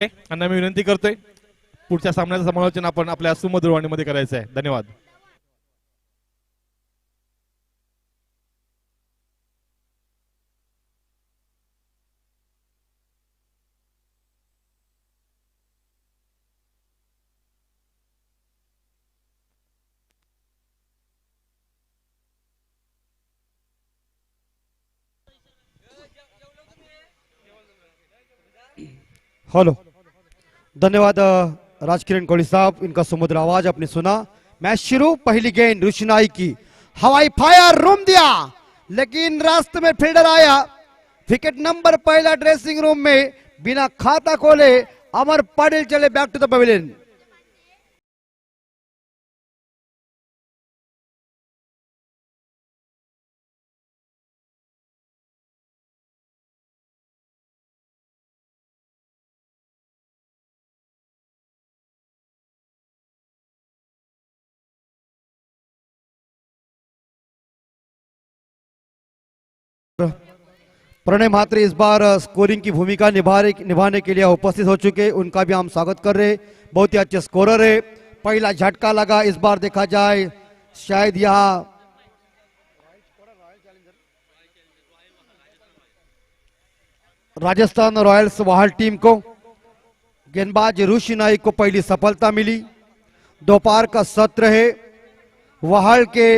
त्यांना मी विनंती करतोय पुढच्या सामन्याचं समालोचन आपण आपल्या सुमधुर वाणीमध्ये करायचं आहे. धन्यवाद. हेलो, धन्यवाद राजकिरण कोहली साहब, इनका सुमधुर आवाज आपने सुना। मैच शुरू, पहली गेंद रुशिनाई की, हवाई फायर रूम दिया, लेकिन रास्ते में फील्डर आया। विकेट नंबर पहला ड्रेसिंग रूम में बिना खाता खोले अमर पाटिल चले back to the pavilion. Pranay Mhatre इस बार स्कोरिंग की भूमिका निभाने के लिए उपस्थित हो चुके, उनका भी हम स्वागत कर रहे। बहुत ही अच्छे स्कोरर है। पहला झटका लगा, इस बार देखा जाए शायद यहाँ राजस्थान रॉयल्स वाहल टीम को गेंदबाज रुशिनाई को पहली सफलता मिली। दोपहर का सत्र है। वाहल के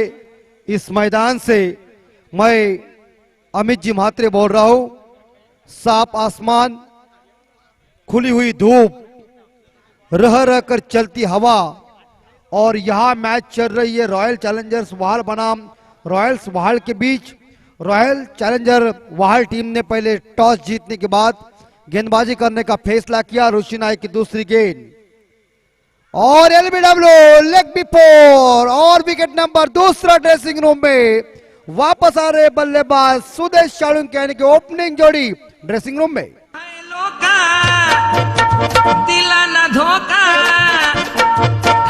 इस मैदान से मैं अमित जी म्हात्रे बोल रहा हूं। साफ आसमान, खुली हुई धूप, रह रह कर चलती हवा, और यहां मैच चल रही है रॉयल चैलेंजर्स वाहल बनाम रॉयल्स वाहल के बीच। रॉयल चैलेंजर वाहल टीम ने पहले टॉस जीतने के बाद गेंदबाजी करने का फैसला किया। रुशिनाई की दूसरी गेंद और एलबीडब्ल्यू लेग बिफोर, और विकेट नंबर दूसरा ड्रेसिंग रूम में वापस आ रहे बल्लेबाज सुदेश शाळुंके यानी कि ओपनिंग जोड़ी ड्रेसिंग रूम में। दिला ना धोका,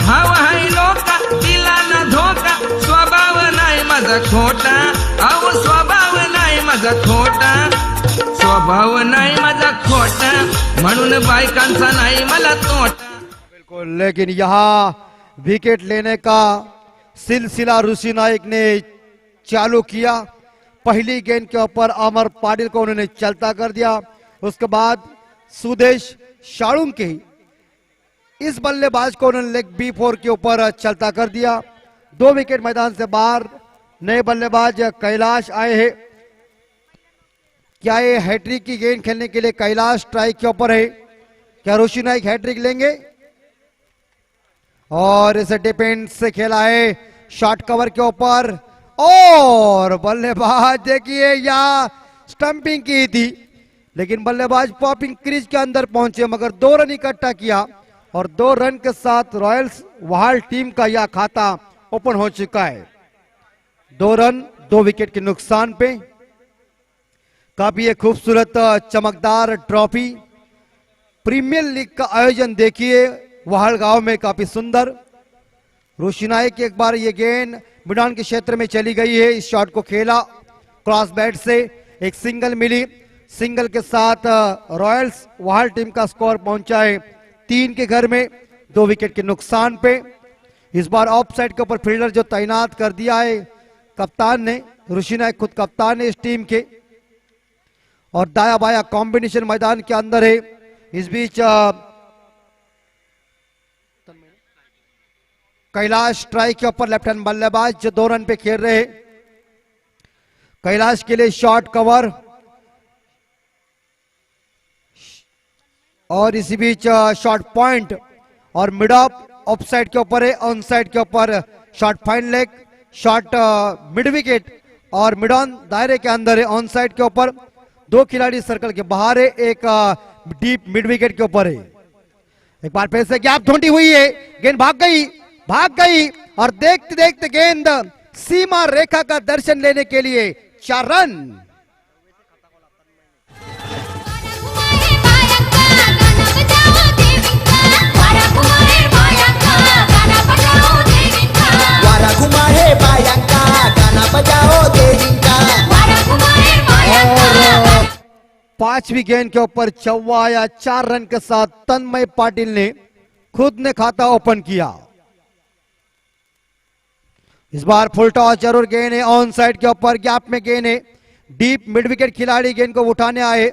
हवा है लोका, दिला ना धोका, स्वभाव नाही माझा खोटा, अहो स्वभाव नाही माझा खोटा, स्वभाव नाही माझा खोटा, म्हणून बायकांचा नाही मला तोटा। बिल्कुल, लेकिन यहाँ विकेट लेने का सिलसिला रुशिनाई ने चालू किया। पहली गेंद के ऊपर अमर पाटिल को उन्होंने चलता कर दिया। उसके बाद सुदेश शाळुंके इस बल्लेबाज को उन्होंने लेग B4 के ऊपर चलता कर दिया। 2 विकेट मैदान से बाहर। नए बल्लेबाज कैलाश आए हैं। क्या ये हैट्रिक की गेंद खेलने के लिए कैलाश स्ट्राइक के ऊपर है? क्या रुशिनाई हैट्रिक लेंगे? और इसे डिफेंस से खेला है शॉर्ट कवर के ऊपर, और बल्लेबाज देखिए यहाँ स्टंपिंग की थी, लेकिन बल्लेबाज पॉपिंग क्रीज के अंदर पहुंचे, मगर 2 रन इकट्ठा किया, और 2 रन के साथ रॉयल्स वाहल टीम का यह खाता ओपन हो चुका है। 2 रन 2 विकेट के नुकसान पे। काफी एक खूबसूरत चमकदार ट्रॉफी, प्रीमियर लीग का आयोजन देखिए वाहल गांव में, काफी सुंदर। रुशिनाई की एक बार ये गेंद मिडान के क्षेत्र में चली गई है। इस शॉट को खेला क्रॉस बैट से, एक सिंगल मिली। सिंगल के साथ रॉयल्स वाहल टीम का स्कोर पहुंचा है 3 के घर में, 2 विकेट के नुकसान पे। इस बार ऑफ साइड के ऊपर फील्डर जो तैनात कर दिया है कप्तान ने, रुशिनाई खुद कप्तान है इस टीम के, और दाया बाया कॉम्बिनेशन मैदान के अंदर है। इस बीच कैलाश स्ट्राइक के ऊपर लेफ्ट हैंड बल्लेबाज जो 2 रन पे खेल रहे हैं। कैलाश के लिए शॉर्ट कवर, और इसी बीच शॉर्ट पॉइंट और मिड ऑफ साइड के ऊपर है, ऑन साइड के ऊपर short fine leg, short mid wicket और मिड ऑन दायरे के अंदर है, ऑन साइड के ऊपर। 2 खिलाड़ी सर्कल के बाहर है, एक डीप मिड विकेट के ऊपर है। एक बार फिर से गैप ढूंढी हुई है, गेंद भाग गई, और देखते देखते गेंद सीमा रेखा का दर्शन लेने के लिए 4 रन। पांचवी गेंद के ऊपर चौवा या 4 रन के साथ तन्मय पाटिल ने खुद ने खाता ओपन किया। इस बार फुल टॉस जरूर गेंद है, ऑन साइड के ऊपर गैप में गेंद है, डीप मिड विकेट खिलाड़ी गेंद को उठाने आए,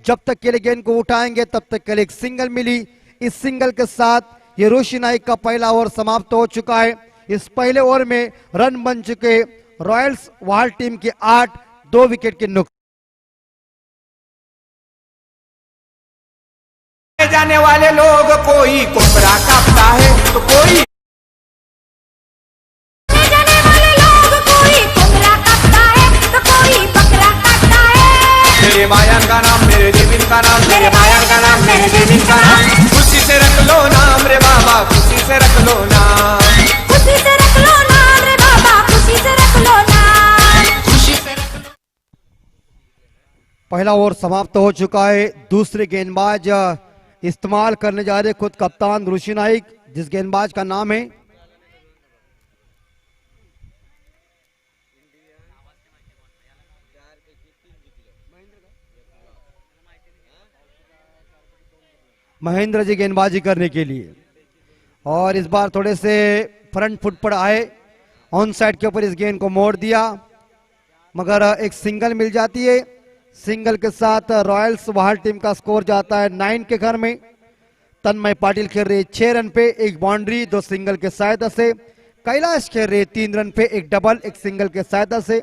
जब तक के लिए गेंद को उठाएंगे तब तक के लिए एक सिंगल मिली। इस सिंगल के साथ ये ऋषि नाइक का पहला ओवर समाप्त हो चुका है। इस पहले ओवर में रन बन चुके रॉयल्स वाल टीम के 8, 2 विकेट के नुकसान। जाने वाले लोग कोई कोबरा काटता है तो कोई जाने वाले लोग कोई कोबरा काटता है तो कोई बकरा काटता है। मेरे माया का नाम, मेरे देवी का नाम, मेरे माया का नाम, मेरे देवी का नाम, खुशी से रख लो नाम रे बाबा, खुशी से रख लो नाम, खुशी से रख लो नाम रे बाबा, खुशी से रख लो नाम, खुशी से रख लो। पहला ओवर समाप्त हो चुका है। दूसरे गेंदबाज इस्तेमाल करने जा रहे खुद कप्तान ऋषि नाइक, जिस गेंदबाज का नाम है महेंद्र जी, गेंदबाजी करने के लिए। और इस बार थोड़े से फ्रंट फुट पर आए, ऑन साइड के ऊपर इस गेंद को मोड़ दिया, मगर एक सिंगल मिल जाती है। सिंगल के साथ रॉयल्स वाल टीम का स्कोर जाता है 9 के घर में। तन्मय पाटिल खेल रहे 6 रन पे, एक बाउंड्री, 2 सिंगल के सहायता से। कैलाश खेल रहे 3 रन पे, एक डबल, एक सिंगल के सहायता से।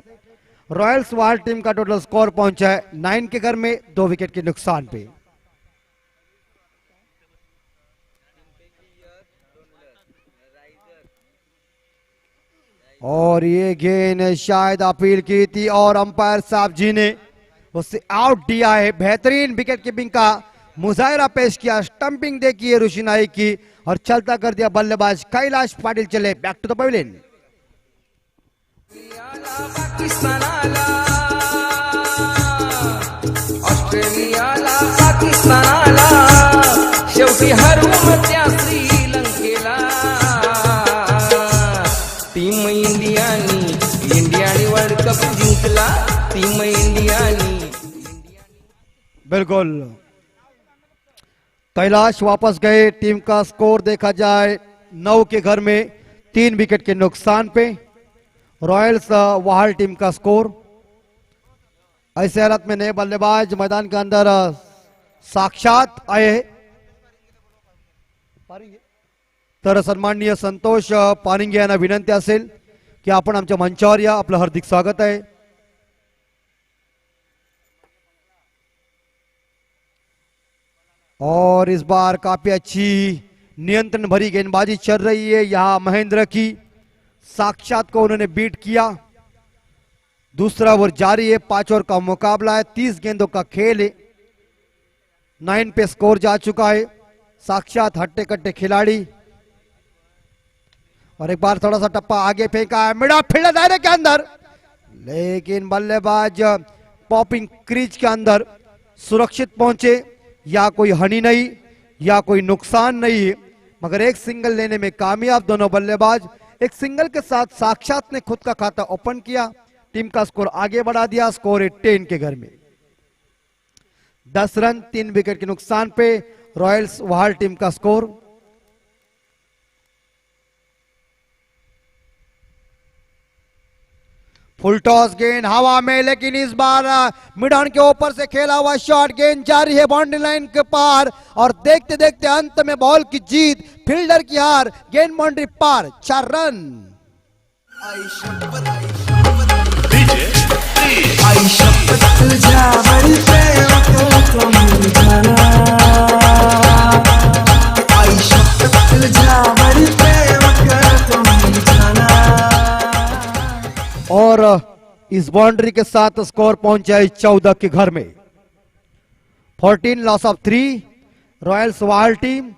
रॉयल्स वाल टीम का टोटल स्कोर पहुंचा है 9 के घर में, 2 विकेट के नुकसान पे। और ये गेंद शायद अपील की थी और अंपायर साहब जी ने उससे आउट दिया है। बेहतरीन विकेट कीपिंग का मुजाहिरा पेश किया, स्टंपिंग देखी है ऋषि नाइक की और चलता कर दिया बल्लेबाज कैलाश पाटिल। चले बैक टू द पवेलियन। पाकिस्तानाला, ऑस्ट्रेलियाला, पाकिस्तानाला, शेवटी हरवून त्या श्रीलंकेला। टीम इंडियाने वर्ल्ड कप जिंकला, टीम इंडियाने। बिल्कुल, कैलाश वापस गए। टीम का स्कोर देखा जाए 9 के घर में, 3 विकेट के नुकसान पे रॉयल्स वाल टीम का स्कोर। ऐसे हालत में नए बल्लेबाज मैदान के अंदर साक्षात आए तर सन्माननीय संतोष पानिंगे यांना विनंती असेल की आपण आमच्या मंचावर या, आपलं हार्दिक स्वागत आहे। और इस बार काफी अच्छी नियंत्रण भरी गेंदबाजी चल रही है यहां महेंद्र की, साक्षात को उन्होंने बीट किया। दूसरा ओवर जारी है, 5 ओवर का मुकाबला है, 30 गेंदों का खेल है, 9 पे स्कोर जा चुका है। साक्षात हट्टे कट्टे खिलाड़ी। और एक बार थोड़ा सा टप्पा आगे फेंका है, मिडा फील्ड दायरे के अंदर, लेकिन बल्लेबाज पॉपिंग क्रीज के अंदर सुरक्षित पहुंचे। या कोई हानि नहीं या कोई नुकसान नहीं है, मगर एक सिंगल लेने में कामयाब दोनों बल्लेबाज। एक सिंगल के साथ साक्षात ने खुद का खाता ओपन किया, टीम का स्कोर आगे बढ़ा दिया। स्कोर है 10 के घर में, 10 रन 3 विकेट के नुकसान पे रॉयल्स वाल टीम का स्कोर। फुल टॉस गेंद हवा में, लेकिन इस बार मिड ऑन के ऊपर से खेला हुआ शॉट, गेंद जारी है बाउंड्री लाइन के पार और देखते देखते अंत में बॉल की जीत, फील्डर की हार, गेंद बाउंड्री पार, 4 रन। और इस बाउंड्री के साथ स्कोर पहुंचा है 14 के घर में, 14 लॉस ऑफ 3। रॉयल्स वाल टीम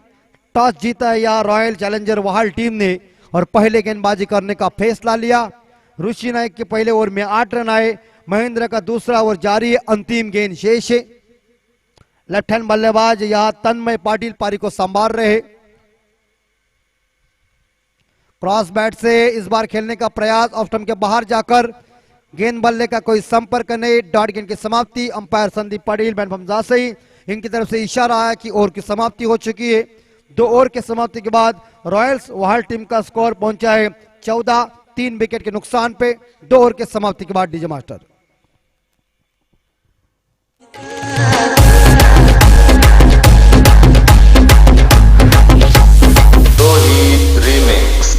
टॉस जीता है या रॉयल चैलेंजर वाल टीम ने और पहले गेंदबाजी करने का फैसला लिया। ऋषि नाइक के पहले ओवर में 8 रन आए, महेंद्र का दूसरा ओवर जारी है, अंतिम गेंद शेष है। लेफ्ट हैंड बल्लेबाज यहां तन्मय पाटिल पारी को संभाल रहे। क्रॉस बैट से इस बार खेलने का प्रयास, ऑफ स्टंप के बाहर जाकर गेंद बल्ले का कोई संपर्क नहीं, डॉट गेंद की समाप्ति। Umpire Sandeep Patil ban from Jhansi, इनकी तरफ से इशारा है कि ओवर की समाप्ति हो चुकी है। 2 ओवर के समाप्ति के बाद रॉयल्स वहाल टीम का स्कोर पहुंचा है 14, 3 विकेट के नुकसान पे। 2 ओवर के समाप्ति के बाद DJ master.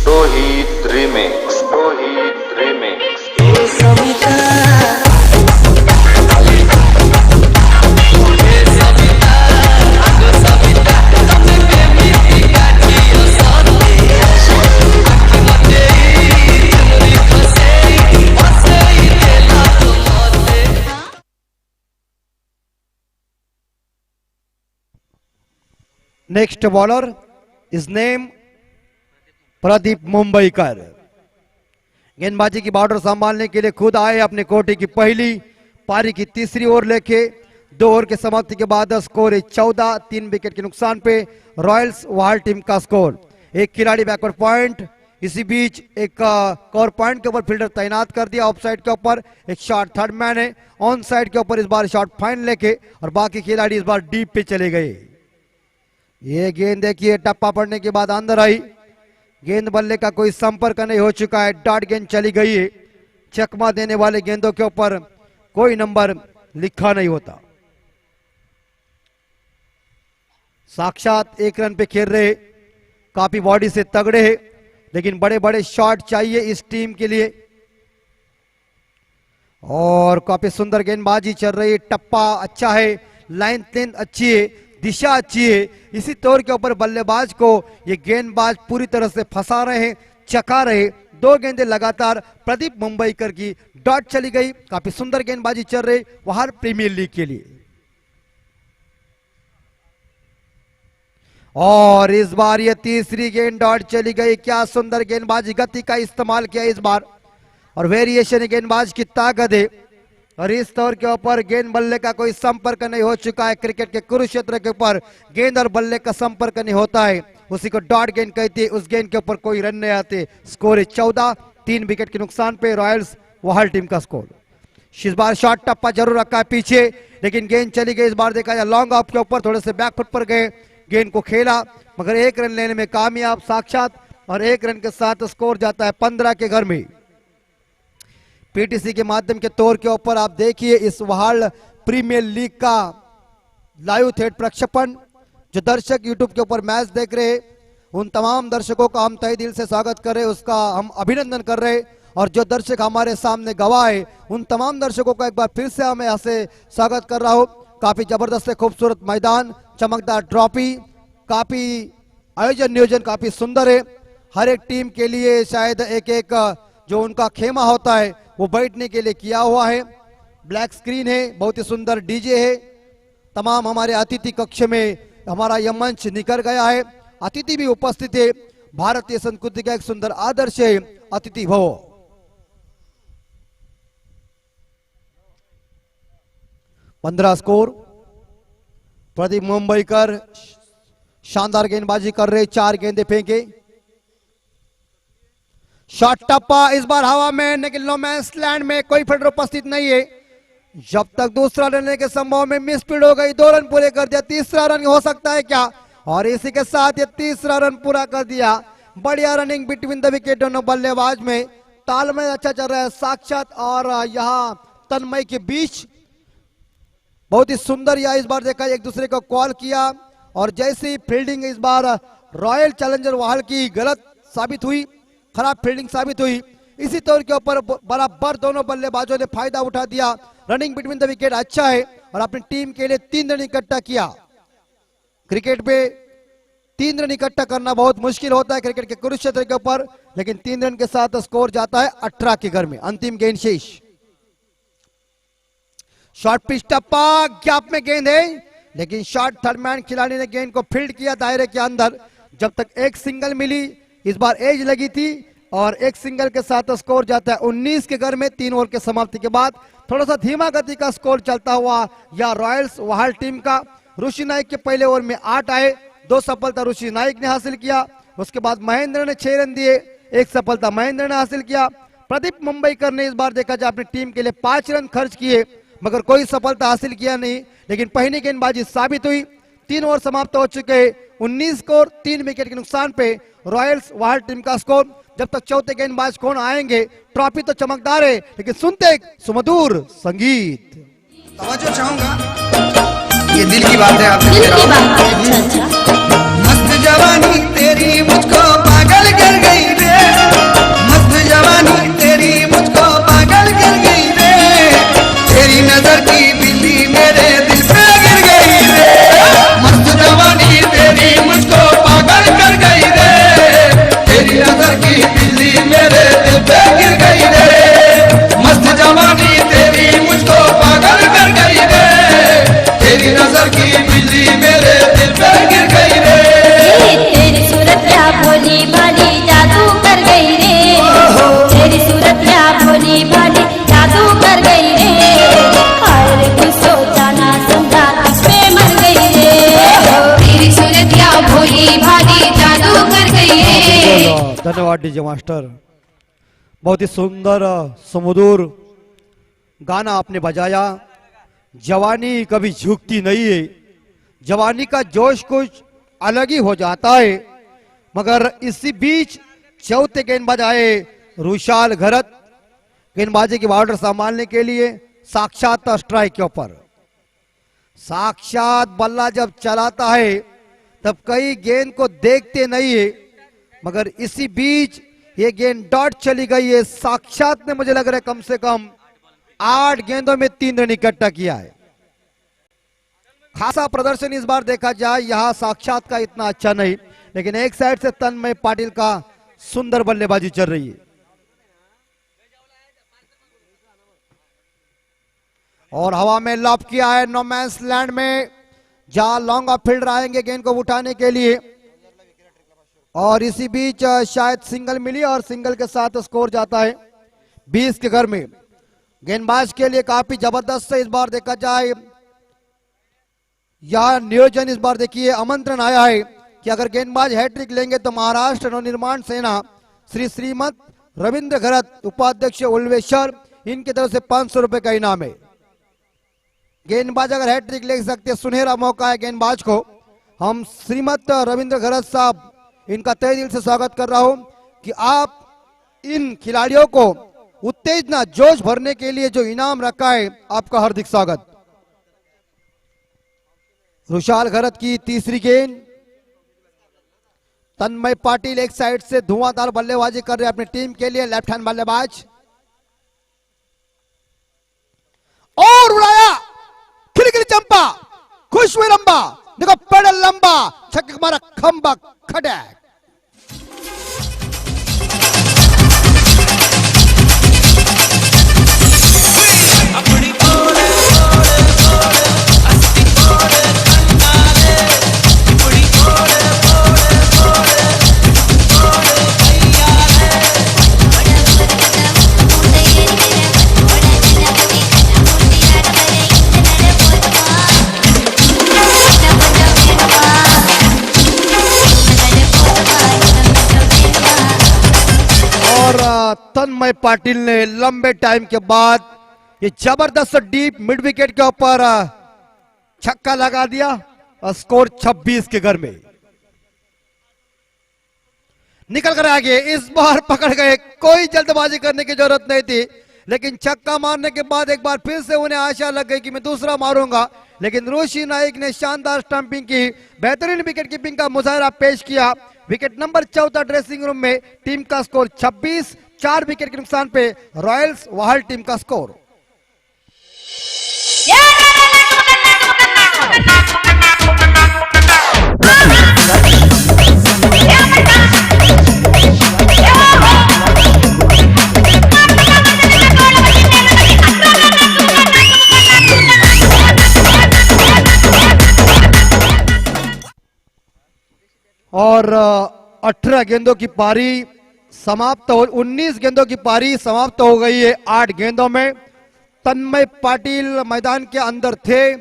Rohit remix. Next bowler is name Pradeep Mumbaikar. गेंदबाजी की बॉर्डर संभालने के लिए खुद आए अपने कोटे की पहली पारी की तीसरी ओवर लेके। 2 ओवर के समाप्ति के बाद स्कोर है 14, 3 विकेट के नुकसान पे रॉयल्स वहाल टीम का स्कोर। एक खिलाड़ी बैकवर्ड पॉइंट, इसी बीच एक कवर पॉइंट के ऊपर फील्डर तैनात कर दिया। ऑफ साइड के ऊपर एक शॉट थर्ड मैन है, ऑन साइड के ऊपर इस बार शॉट फाइन लेके और बाकी खिलाड़ी इस बार डीप पे चले गए। ये गेंद देखिए टप्पा पड़ने के बाद अंदर आई, गेंद बल्ले का कोई संपर्क नहीं हो चुका है, डॉट गेंद चली गई है। चकमा देने वाले गेंदों के ऊपर कोई नंबर लिखा नहीं होता। साक्षात 1 रन पे खेल रहे, काफी बॉडी से तगड़े हैं, लेकिन बड़े बड़े शॉट चाहिए इस टीम के लिए। और काफी सुंदर गेंदबाजी चल रही है, टप्पा अच्छा है, लाइन लेंथ अच्छी है, दिशा अच्छी है। इसी तौर के ऊपर बल्लेबाज को ये गेंदबाज पूरी तरह से फंसा रहे हैं, चका रहे। 2 गेंदें लगातार प्रदीप मुंबईकर की डॉट चली गई। काफी सुंदर गेंदबाजी चल रही वहां प्रीमियर लीग के लिए। और इस बार ये तीसरी गेंद डॉट चली गई। क्या सुंदर गेंदबाजी, गति का इस्तेमाल किया इस बार और वेरिएशन गेंदबाज की ताकत है। और इस तौर के ऊपर गेंद बल्ले का कोई संपर्क नहीं हो चुका है। क्रिकेट के कुरुक्षेत्र के ऊपर गेंद और बल्ले का संपर्क नहीं होता है, उसी को डॉट गेंद कहती है। उस गेंद के ऊपर कोई रन नहीं आते। स्कोर है 14, 3 विकेट के नुकसान पे रॉयल्स वहाल टीम का स्कोर। इस बार शॉट टप्पा जरूर रखा है पीछे, लेकिन गेंद चली गई। इस बार देखा जाए लॉन्ग ऑफ के ऊपर थोड़े से बैकफुट पर गए, गेंद को खेला मगर 1 रन लेने में कामयाब साक्षात। और 1 रन के साथ स्कोर जाता है 15 के घर में। पीटीसी के माध्यम के तौर के ऊपर आप देखिए इस वहाल प्रीमियर लीग का लाइव थेट प्रक्षेपण। जो दर्शक यूट्यूब के ऊपर मैच देख रहे हैं उन तमाम दर्शकों का हम तहे दिल से स्वागत कर रहे हैं, उसका हम अभिनंदन कर रहे हैं। और जो दर्शक हमारे सामने गवाह है उन तमाम दर्शकों का एक बार फिर से मैं यहाँ से स्वागत कर रहा हूँ। काफी जबरदस्त है, खूबसूरत मैदान, चमकदार ट्रॉफी, काफी आयोजन नियोजन काफी सुंदर है। हर एक टीम के लिए शायद एक एक जो उनका खेमा होता है वो बैठने के लिए किया हुआ है। ब्लैक स्क्रीन है, बहुत ही सुंदर डीजे है। तमाम हमारे अतिथि कक्ष में हमारा यह मंच निकल गया है, अतिथि भी उपस्थित है। भारतीय संस्कृति का एक सुंदर आदर्श है अतिथि भव। पंद्रह स्कोर। प्रदीप मुंबईकर शानदार गेंदबाजी कर रहे, 4 गेंदे फेंके। शॉट टप्पा इस बार हवा में, लेकिन नो मैंस लैंड में कोई फील्डर उपस्थित नहीं है। जब तक दूसरा रन लेने के संभव में मिस फील्ड हो गई, 2 रन पूरे कर दिया। तीसरा रन हो सकता है क्या? और इसी के साथ ये तीसरा रन पूरा कर दिया। बढ़िया रनिंग बिटवीन द विकेट दोनों बल्लेबाज में, तालमेल अच्छा चल रहा है साक्षात। और यहाँ तन्मय के बीच बहुत ही सुंदर यह इस बार देखा, एक दूसरे को कॉल किया। और जैसी फील्डिंग इस बार रॉयल चैलेंजर वहाल की गलत साबित हुई, खराब फील्डिंग साबित हुई। इसी तौर के ऊपर बराबर दोनों बल्लेबाजों ने फायदा उठा दिया। रनिंग बिटवीन द विकेट अच्छा है और अपनी टीम के लिए 3 रन इकट्ठा किया। क्रिकेट पे 3 रन इकट्ठा करना बहुत मुश्किल होता है क्रिकेट के कुरुक्षेत्र के ऊपर, लेकिन 3 रन के साथ स्कोर जाता है 18 के घर में। अंतिम गेंद शेष। शॉर्ट पिच टप्पा, गैप में गेंद है, लेकिन शॉर्ट थर्ड मैन खिलाड़ी ने गेंद को फील्ड किया दायरे के अंदर। जब तक एक सिंगल मिली, इस बार एज लगी थी और एक सिंगल के साथ स्कोर जाता है 19 के घर में। 3 ओवर के समाप्ति के बाद थोड़ा सा धीमा गति का स्कोर चलता हुआ या रॉयल्स वहाल टीम का। ऋषि नाइक के पहले ओवर में 8 आए, 2 सफलता ऋषि नाइक ने हासिल किया। उसके बाद महेंद्र ने 6 रन दिए, 1 सफलता महेंद्र ने हासिल किया। प्रदीप मुंबईकर ने इस बार देखा जाए अपनी टीम के लिए 5 रन खर्च किए मगर कोई सफलता हासिल किया नहीं, लेकिन पहली गेंदबाजी साबित हुई। 3 ओवर समाप्त हो चुके, 19 स्कोर 3 विकेट के नुकसान पे रॉयल्स वाहल टीम का स्कोर। जब तक चौथे गेंदबाज कौन आएंगे, ट्रॉफी तो चमकदार है लेकिन सुनते एक सुमधुर संगीत। तवज्जो चाहूंगा, ये दिल की बात है, आपसे दिल कह की रहा हूं। बात है। अच्छा अच्छा। मस्त जवानी तेरी मुझको पागल कर गई रे, मस्त जवानी तेरी मुझको पागल कर गई रे, तेरी नजर की बिल्ली मेरे दिल पे गिर गई रे, मस्त जवानी तेरी मुझको पागल कर गई रे, तेरी नजर की बिल्ली मेरे दिल पे गिर गई रे, मस्त जवानी तेरी मुझको पागल कर गई रे, तेरी नजर की बिल्ली मेरे दिल पे गिर गई रे। तेरी सूरत क्या भोली भाली जादू कर गई रे, तेरी सूरत क्या भोली भाली जादू कर गई रे, हर कुछ सोचा ना समझा पे मर गई रे, तेरी सूरत क्या भोली भाली जादू कर गई रे। धन्यवाद डीजे मास्टर, बहुत ही सुंदर सुमधुर गाना आपने बजाया। जवानी कभी झुकती नहीं है, जवानी का जोश कुछ अलग ही हो जाता है। मगर इसी बीच चौथे गेंदबाज आए रुशाल घरत, गेंदबाजी की बॉर्डर संभालने के लिए साक्षात स्ट्राइक के ऊपर। साक्षात बल्ला जब चलाता है तब कई गेंद को देखते नहीं है, मगर इसी बीच ये गेंद डॉट चली गई है। साक्षात ने मुझे लग रहा है कम से कम 8 गेंदों में 3 रन इकट्ठा किया है। खासा प्रदर्शन इस बार देखा जाए, यहां साक्षात का इतना अच्छा नहीं, लेकिन एक साइड से तन्मय पाटिल का सुंदर बल्लेबाजी चल रही है। और हवा में लॉप किया है नो मैंस लैंड में, जहां लॉन्ग ऑफ फील्डर आएंगे गेंद को उठाने के लिए। और इसी बीच शायद सिंगल मिली और सिंगल के साथ स्कोर जाता है 20 के घर में। गेंदबाज के लिए काफी जबरदस्त से इस बार देखा जाए, यह नियोजन इस बार देखिए आमंत्रण आया है कि अगर गेंदबाज हैट्रिक लेंगे तो महाराष्ट्र नवनिर्माण सेना श्रीमत रविंद्र घरत उपाध्यक्ष उल्वेश्वर, इनकी तरफ से 500 रुपए का इनाम है। गेंदबाज अगर हैट्रिक ले सकते, सुनहरा मौका है गेंदबाज को। हम श्रीमत रविंद्र घरत साहब, इनका तहे दिल से स्वागत कर रहा हूं कि आप इन खिलाड़ियों को उत्तेजना जोश भरने के लिए जो इनाम रखा है, आपका हार्दिक स्वागत। रुशाल घरत की तीसरी गेंद, तन्मय पाटिल एक साइड से धुआंधार बल्लेबाजी कर रहे हैं अपनी टीम के लिए, लेफ्ट हैंड बल्लेबाज, और उड़ाया खिलखिली चंपा, खुश हुए लंबा, देखो पेडल लंबा, छक्का मारा खंबा खड़ा। तन्मय पाटिल ने लंबे टाइम के बाद ये जबरदस्त डीप मिड विकेट के ऊपर छक्का लगा दिया और स्कोर 26 के घर में निकल कर आ गए। इस बार पकड़ गए, कोई जल्दबाजी करने की जरूरत नहीं थी, लेकिन छक्का मारने के बाद एक बार फिर से उन्हें आशा लग गई कि मैं दूसरा मारूंगा, लेकिन ऋषि नाइक ने शानदार स्टंपिंग की, बेहतरीन विकेट कीपिंग का मुजाहरा पेश किया। विकेट नंबर 14 ड्रेसिंग रूम में टीम का स्कोर 26, 4 विकेट के नुकसान पे रॉयल्स वाहल टीम का स्कोर। और 18 गेंदों की पारी समाप्त हो, 19 गेंदों की पारी समाप्त हो गई है 8 गेंदों में। तन्मय पाटिल मैदान के अंदर थे,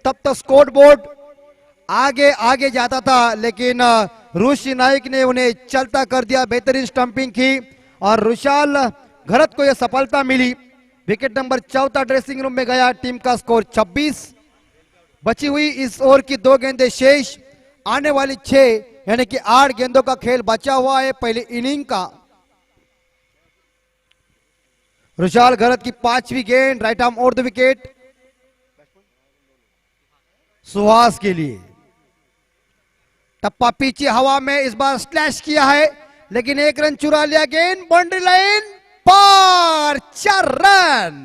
तब तक स्कोर बोर्ड आगे आगे जाता था, लेकिन ऋषि नाइक ने उन्हें चलता कर दिया, बेहतरीन स्टंपिंग की और रुशाल घरत को यह सफलता मिली। विकेट नंबर 14 ड्रेसिंग रूम में गया। टीम का स्कोर 26। बची हुई इस ओवर की 2 गेंदें शेष। आने वाली 6 यानी कि 8 गेंदों का खेल बचा हुआ है पहले इनिंग का। रुशाल घरत की 5वीं गेंद, right arm over the wicket Suhas के लिए। टप्पा पीछे हवा में इस बार स्लैश किया है, लेकिन 1 रन चुरा लिया। गेंद बाउंड्री लाइन पार, 4 रन।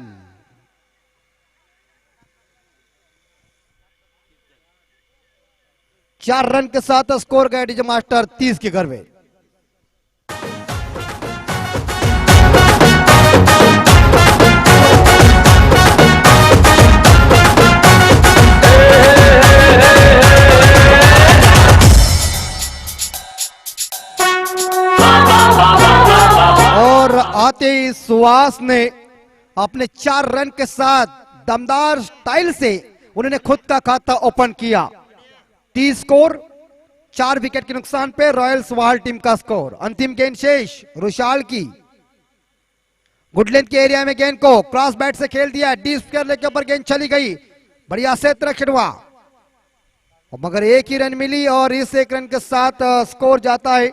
चार रन के साथ स्कोर गया डीजे मास्टर 30 के घर में। और आते ही सुहास ने अपने 4 रन के साथ दमदार स्टाइल से उन्होंने खुद का खाता ओपन किया। टी स्कोर 4 विकेट के नुकसान पे रॉयल्स वाल टीम का स्कोर। अंतिम गेंद शेष रुशाल की। गुड लेंथ के एरिया में गेंद को क्रॉस बैट से खेल दिया। डी स्क्वायर के ऊपर गेंद चली गई, बढ़िया से हुआ, मगर 1 ही रन मिली और इस 1 रन के साथ स्कोर जाता है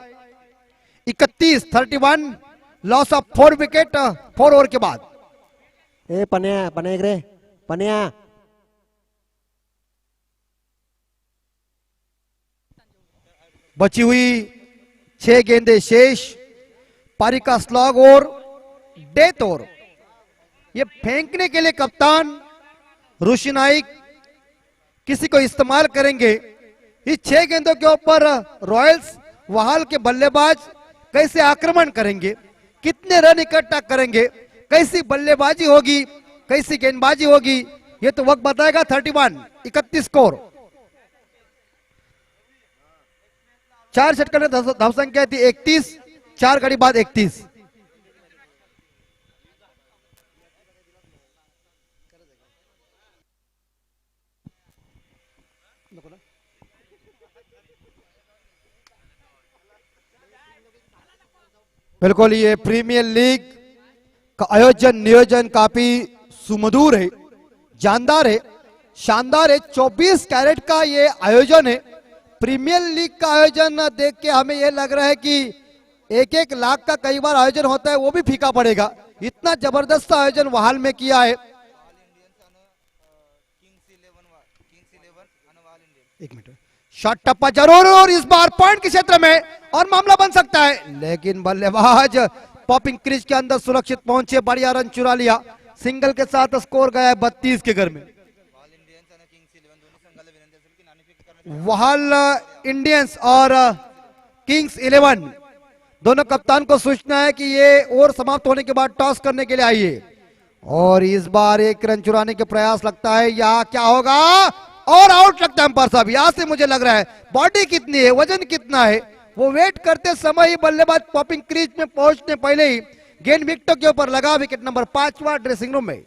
31-31। लॉस ऑफ 4 विकेट 4 ओवर के बाद। ए पन्या पन्या इकडे पन्या। बची हुई 6 गेंदें शेष। पारी का स्लॉग और डेथ ओवर। ये फेंकने के लिए कप्तान ऋषि नाइक किसी को इस्तेमाल करेंगे। इस 6 गेंदों के ऊपर रॉयल्स वहाल के बल्लेबाज कैसे आक्रमण करेंगे, कितने रन इकट्ठा करेंगे, कैसी बल्लेबाजी होगी, कैसी गेंदबाजी होगी, ये तो वक्त बताएगा। 31 स्कोर। 4 षटकों में धाव संख्या थी 31, 4 घड़ी बाद 31। बिल्कुल, ये प्रीमियर लीग का आयोजन नियोजन काफी सुमधुर है, जानदार है, शानदार है। 24 कैरेट का ये आयोजन है। प्रीमियर लीग का आयोजन देख के हमें यह लग रहा है कि 1-1 लाख का कई बार आयोजन होता है, वो भी फीका पड़ेगा। इतना जबरदस्त आयोजन वहाल में किया है। एक मिनट, शॉट टप्पा जरूर और इस बार पॉइंट के क्षेत्र में और मामला बन सकता है, लेकिन बल्लेबाज पॉपिंग क्रीज के अंदर सुरक्षित पहुंचे, बढ़िया रन चुरा लिया। सिंगल के साथ स्कोर गया 32 के घर में। वहाल इंडियंस और किंग्स 11 दोनों कप्तान को सूचना है कि ये ओवर समाप्त होने के बाद टॉस करने के लिए आइए। और इस बार 1 रन चुराने के प्रयास लगता है, या क्या होगा, और आउट लगता है अंपायर साहब। यहां से मुझे लग रहा है बॉडी कितनी है, वजन कितना है, वो वेट करते समय ही बल्लेबाज पॉपिंग क्रीज में पहुंचने पहले ही गेंद विकेटों के ऊपर लगा। विकेट नंबर 5वां ड्रेसिंग रूम में।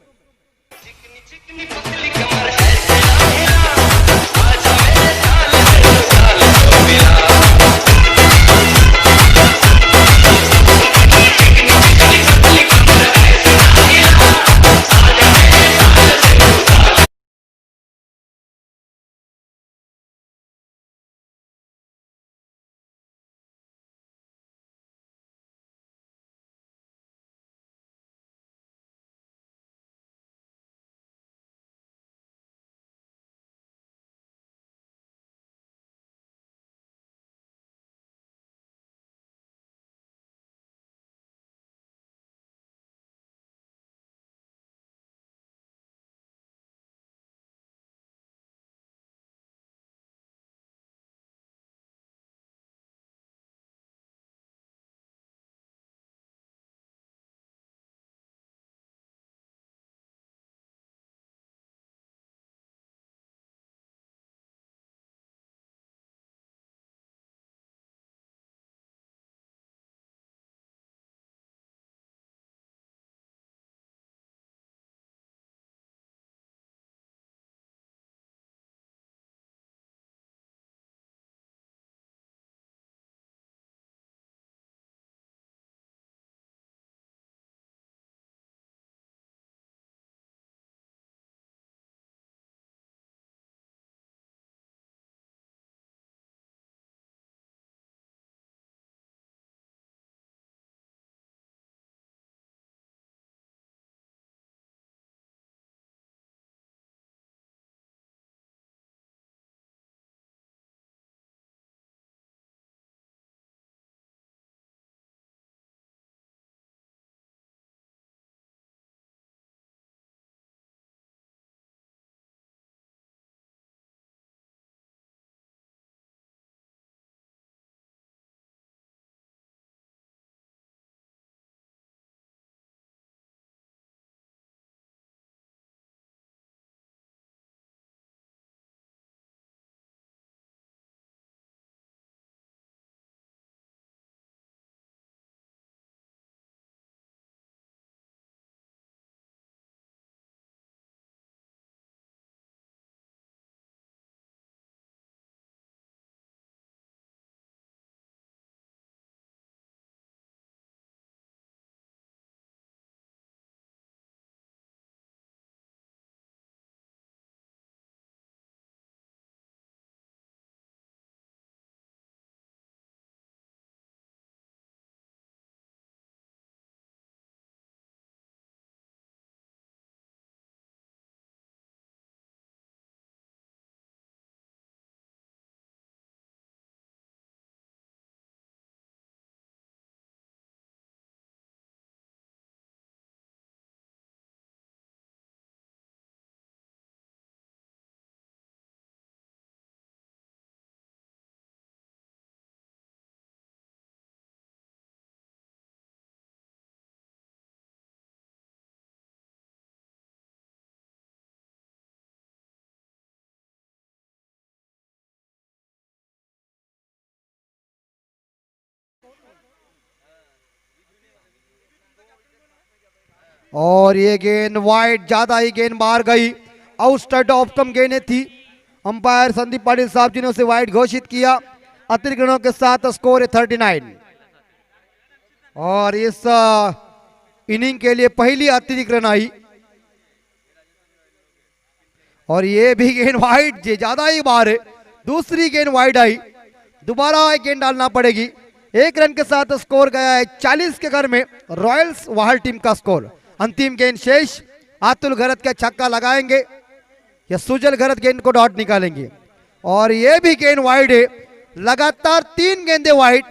और ये गेंद वाइड, ज्यादा ही गेंद बाहर गई। आउटस्टाइड ऑप्टम गेंदें थी। अंपायर संदीप पाटिल साहब जी ने उसे वाइड घोषित किया। अतिरिक्त रनों के साथ स्कोर है 39 और इस इनिंग के लिए पहली अतिरिक्त रन आई और ये भी गेंद वाइड, जे ज्यादा ही बाहर है। दूसरी गेंद वाइड आई, दोबारा एक गेंद डालना पड़ेगी। एक रन के साथ स्कोर गया है 40 के घर में रॉयल्स वाहल टीम का स्कोर। अंतिम गेंद शेष, अतुल घरत का छक्का लगाएंगे या सुजल घरत गेंद को डॉट निकालेंगे और ये भी गेंद वाइड है। लगातार 3 गेंदें वाइड।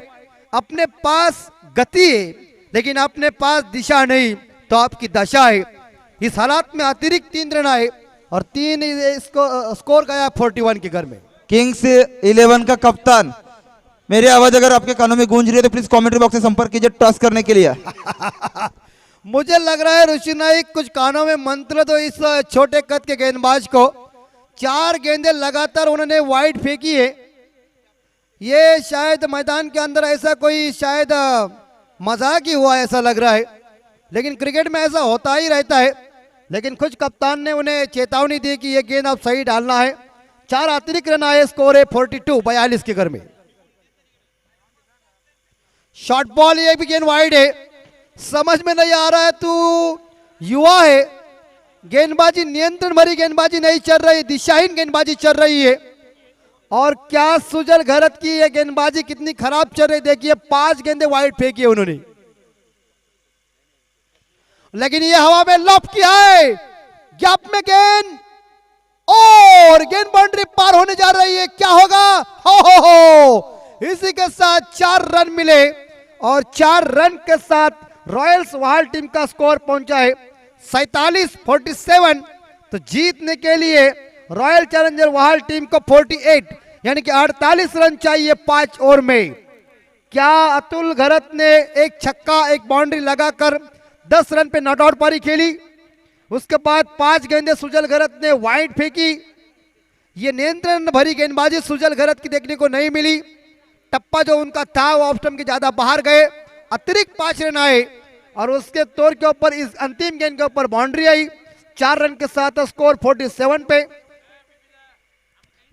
अपने पास गति है लेकिन अपने पास दिशा नहीं, तो आपकी दशा है। इस हालात में अतिरिक्त 3 रन आए और 3 इसको स्कोर गया 41 के घर में। किंग्स 11 का कप्तान, मेरी आवाज अगर आपके कानों में गूंज रही है तो प्लीज कमेंट्री बॉक्स से संपर्क कीजिए टॉस करने के लिए। मुझे लग रहा है ऋषि नाइक कुछ कानों में मंत्र तो इस छोटे कद के गेंदबाज को। 4 गेंदें लगातार उन्होंने वाइड फेंकी है। ये शायद मैदान के अंदर ऐसा कोई शायद मजाक ही हुआ ऐसा लग रहा है, लेकिन क्रिकेट में ऐसा होता ही रहता है। लेकिन कुछ कप्तान ने उन्हें चेतावनी दी कि ये गेंद अब सही डालना है। 4 अतिरिक्त रन आए, स्कोर है 42 के घर में। शॉर्ट बॉल, ये भी गेंद वाइड है। समझ में नहीं आ रहा है, तू युवा है, गेंदबाजी नियंत्रण भरी गेंदबाजी नहीं चल रही, दिशाहीन गेंदबाजी चल रही है। और क्या सुजल घरत की ये गेंदबाजी कितनी खराब चल रही, देखिए 5 गेंदें वाइड फेंकी है उन्होंने, लेकिन ये हवा में लॉप किया है। गैप में गेंद और गेंद बाउंड्री पार होने जा रही है, क्या होगा? हो इसी के साथ 4 रन मिले और 4 रन के साथ रॉयल्स वाहल टीम का स्कोर पहुंचा है 47-47। तो जीतने के लिए रॉयल चैलेंजर वाहल टीम को 48 यानी कि 48 रन चाहिए 5 ओवर में। क्या अतुल घरत ने एक छक्का एक बाउंड्री लगाकर 10 रन पे नॉट आउट पारी खेली? उसके बाद 5 गेंदें सुजल घरत ने वाइड फेंकी। ये नियंत्रण भरी गेंदबाजी सुजल घरत की देखने को नहीं मिली। टप्पा जो उनका था वो ऑफ स्टंप के ज्यादा बाहर गए। अतिरिक्त 5 रन आए और उसके तौर के ऊपर इस अंतिम गेंद के ऊपर बाउंड्री आई। 4 रन के साथ स्कोर 47 पे।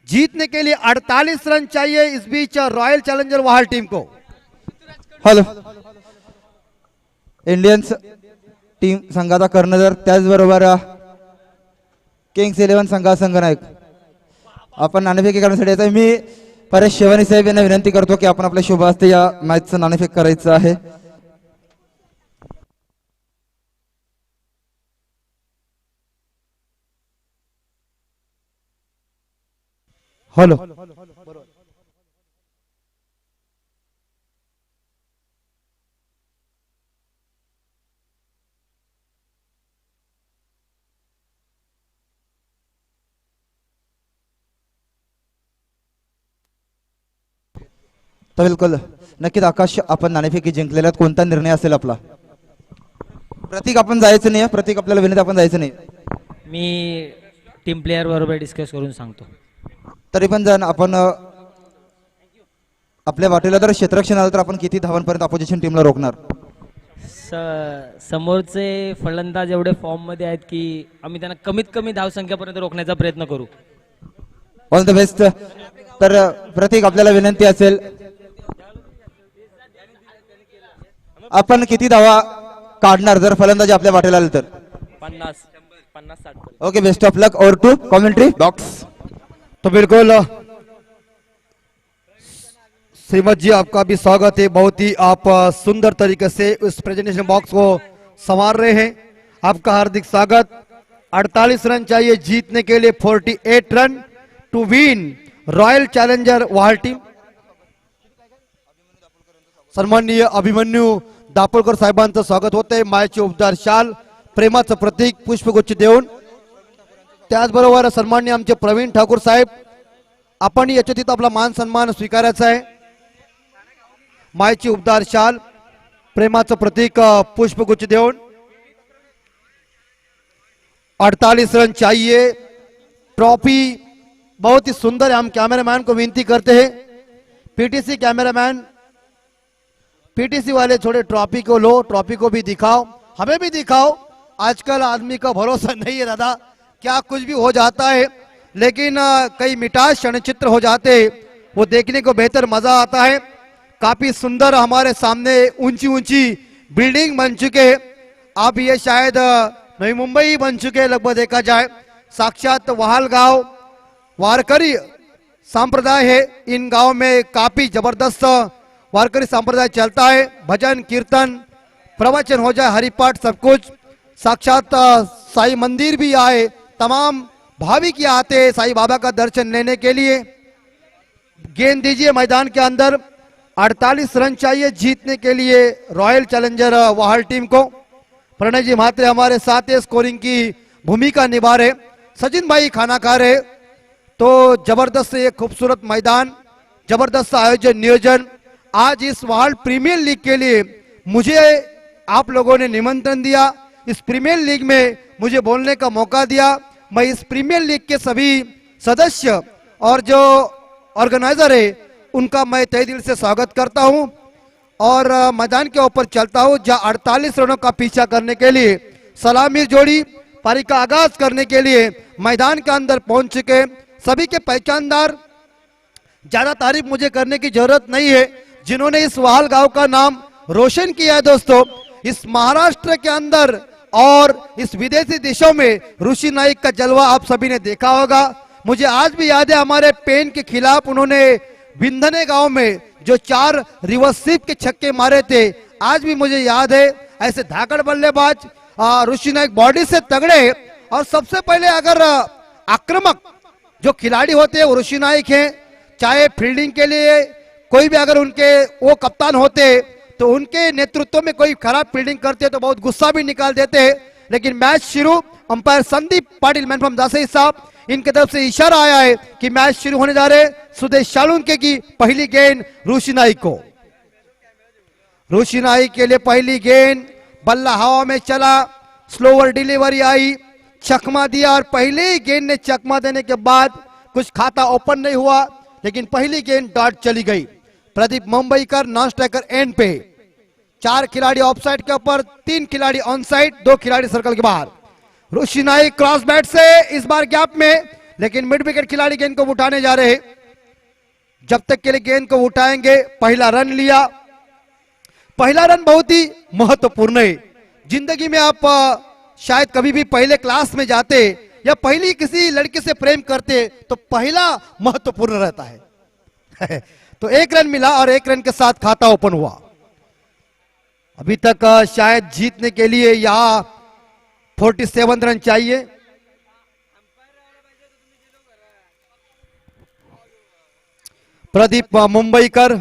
जीतने के लिए 48 रन चाहिए इस बीच रॉयल चैलेंजर वाहल टीम को। हॅलो, इंडियन्स टीम संघाचा कर्णधार त्याचबरोबर किंग्स 11 संघ नायक आपण नाणेफेक करण्यासाठी येत आहे। मी परेश शेवानी साहेब यांना विनंती करतो की आपण आपल्या शुभ हस्ते या मॅचचं नाणेफेक करायचं आहे। हॅलो, तर बिलकुल नक्कीच आकाश, आपण नाणेफेकी जिंकलेल्यात कोणता निर्णय असेल आपला? प्रतीक आपण जायचं नाही, प्रतीक आपल्याला विनंती आपण जायचं नाही। मी टीम प्लेयर बरोबर डिस्कस करून सांगतो। तरी पण जर आपण आपल्या वाटेला जर क्षेत्ररक्षण आलं तर आपण किती धावांपर्यंत अपोजिशन टीमला रोखणार? समोरचे फलंदाज एवढे फॉर्म मध्ये आहेत की आम्ही त्यांना कमीत कमी धावसंख्यापर्यंत रोखण्याचा प्रयत्न करू। All the best. तर प्रतीक आपल्याला विनंती असेल, आपण किती धावा काढणार जर फलंदाजी आपल्या वाटेला आले तर? 50-60। Okay, best of luck. Over to commentary box. तो बिल्कुल श्रीमत जी, आपका भी स्वागत है। बहुत ही आप सुंदर तरीके से उस प्रेजेंटेशन बॉक्स को संवार रहे हैं, आपका हार्दिक स्वागत। 48 रन चाहिए जीतने के लिए, 48 run to win royal challenger वाहल टीम। सन्माननीय अभिमन्यू दापोलकर साहेबांचं स्वागत होते। मायेचे उपदार शाल, प्रेमाचं प्रतीक, पुष्पगुच्छ देऊन। त्याचबरोबर सन्माननीय आमचे प्रवीण ठाकूर साहेब, आपण याच्या तिथं आपला मान सन्मान स्वीकारायचा आहे। मायेची उपदार शाल, प्रेमाचं प्रतीक, पुष्पगुच्छ देऊन। 48 रन चाहिए, ट्रॉफी बहुत ही सुंदर है। हम कैमरामैन को विनती करते हैं, पीटीसी कैमरामैन, पीटीसी वाले थोड़े ट्रॉफी को लो, ट्रॉफी को भी दिखाओ, हमें भी दिखाओ। आजकल आदमी का भरोसा नहीं है दादा, क्या कुछ भी हो जाता है, लेकिन कई मिठास क्षण चित्र हो जाते, वो देखने को बेहतर मजा आता है। काफी सुंदर हमारे सामने ऊंची ऊंची बिल्डिंग बन चुके हैं। अब ये शायद नई मुंबई बन चुके हैं लगभग देखा जाए। साक्षात वहाल गांव वारकरी संप्रदाय है। इन गांव में काफी जबरदस्त वारकरी संप्रदाय चलता है। भजन कीर्तन प्रवचन हो जाए, हरिपाठ सब कुछ। साक्षात साईं मंदिर भी आए, तमाम भाविक यहाँ आते हैं साईं बाबा का दर्शन लेने के लिए। गेंद दीजिए मैदान के अंदर। 48 रन चाहिए जीतने के लिए रॉयल चैलेंजर वाहल टीम को। प्रणय जी म्हात्रे हमारे साथ है, स्कोरिंग की भूमिका निभा रहे। सचिन भाई खाना खा रहे। तो जबरदस्त ये खूबसूरत मैदान, जबरदस्त आयोजन नियोजन। आज इस वाहल प्रीमियर लीग के लिए मुझे आप लोगों ने निमंत्रण दिया, इस प्रीमियर लीग में मुझे बोलने का मौका दिया। मैं इस प्रीमियर लीग के सभी सदस्य और जो ऑर्गेनाइजर है उनका मैं तहे दिल से स्वागत करता हूं और मैदान के ऊपर चलता हूं, जहां 48 रनों का पीछा करने के लिए सलामी जोड़ी पारी का आगाज करने के लिए मैदान के अंदर पहुंच चुके। सभी के पहचानदार, ज्यादा तारीफ मुझे करने की जरूरत नहीं है, जिन्होंने इस वाहल गांव का नाम रोशन किया है। दोस्तों, इस महाराष्ट्र के अंदर और इस विदेशी देशों में ऋषि नाइक का जलवा आप सभी ने देखा होगा। मुझे आज भी याद है, हमारे पेन के खिलाफ उन्होंने बिंधने गांव में जो 4 रिवर्स स्वीप के छक्के मारे थे, आज भी मुझे याद है। ऐसे धाकड़ बल्लेबाज ऋषि नाइक बॉडी से तगड़े, और सबसे पहले अगर आक्रामक जो खिलाड़ी होते हैं वो ऋषि नाइक हैं। चाहे फील्डिंग के लिए कोई भी अगर उनके वो कप्तान होते तो उनके नेतृत्व में कोई खराब फील्डिंग करते तो बहुत गुस्सा भी निकाल देते। लेकिन मैच शुरू, umpire Sandeep Patil man from Dasai साहब, इनके तरफ से इशारा आया है कि मैच शुरू होने जा रहे। सुदेश शालुंके की पहली गेंद ऋषि नाइक को। ऋषि नाइक के लिए पहली गेंद, बल्ला हवा में चला, स्लोवर डिलीवरी आई, चकमा दिया और पहले ही गेंद ने चकमा देने के बाद कुछ खाता ओपन नहीं हुआ, लेकिन पहली गेंद डॉट चली गई। Pradeep Mumbaikar non striker end पे। 4 खिलाड़ी ऑफ साइड के ऊपर, 3 खिलाड़ी ऑन साइड, 2 खिलाड़ी सर्कल के बाहर। ऋषि नाइक क्रॉस बैट से इस बार गैप में, लेकिन मिड विकेट खिलाड़ी गेंद को उठाने जा रहे। जब तक के लिए गेंद को उठाएंगे, पहला रन लिया। पहला रन बहुत ही महत्वपूर्ण है। जिंदगी में आप शायद कभी भी पहले क्लास में जाते या पहली किसी लड़की से प्रेम करते तो पहला महत्वपूर्ण रहता है। तो 1 रन मिला और 1 रन के साथ खाता ओपन हुआ। अभी तक शायद जीतने के लिए यहां 47 रन चाहिए। प्रदीप मुंबईकर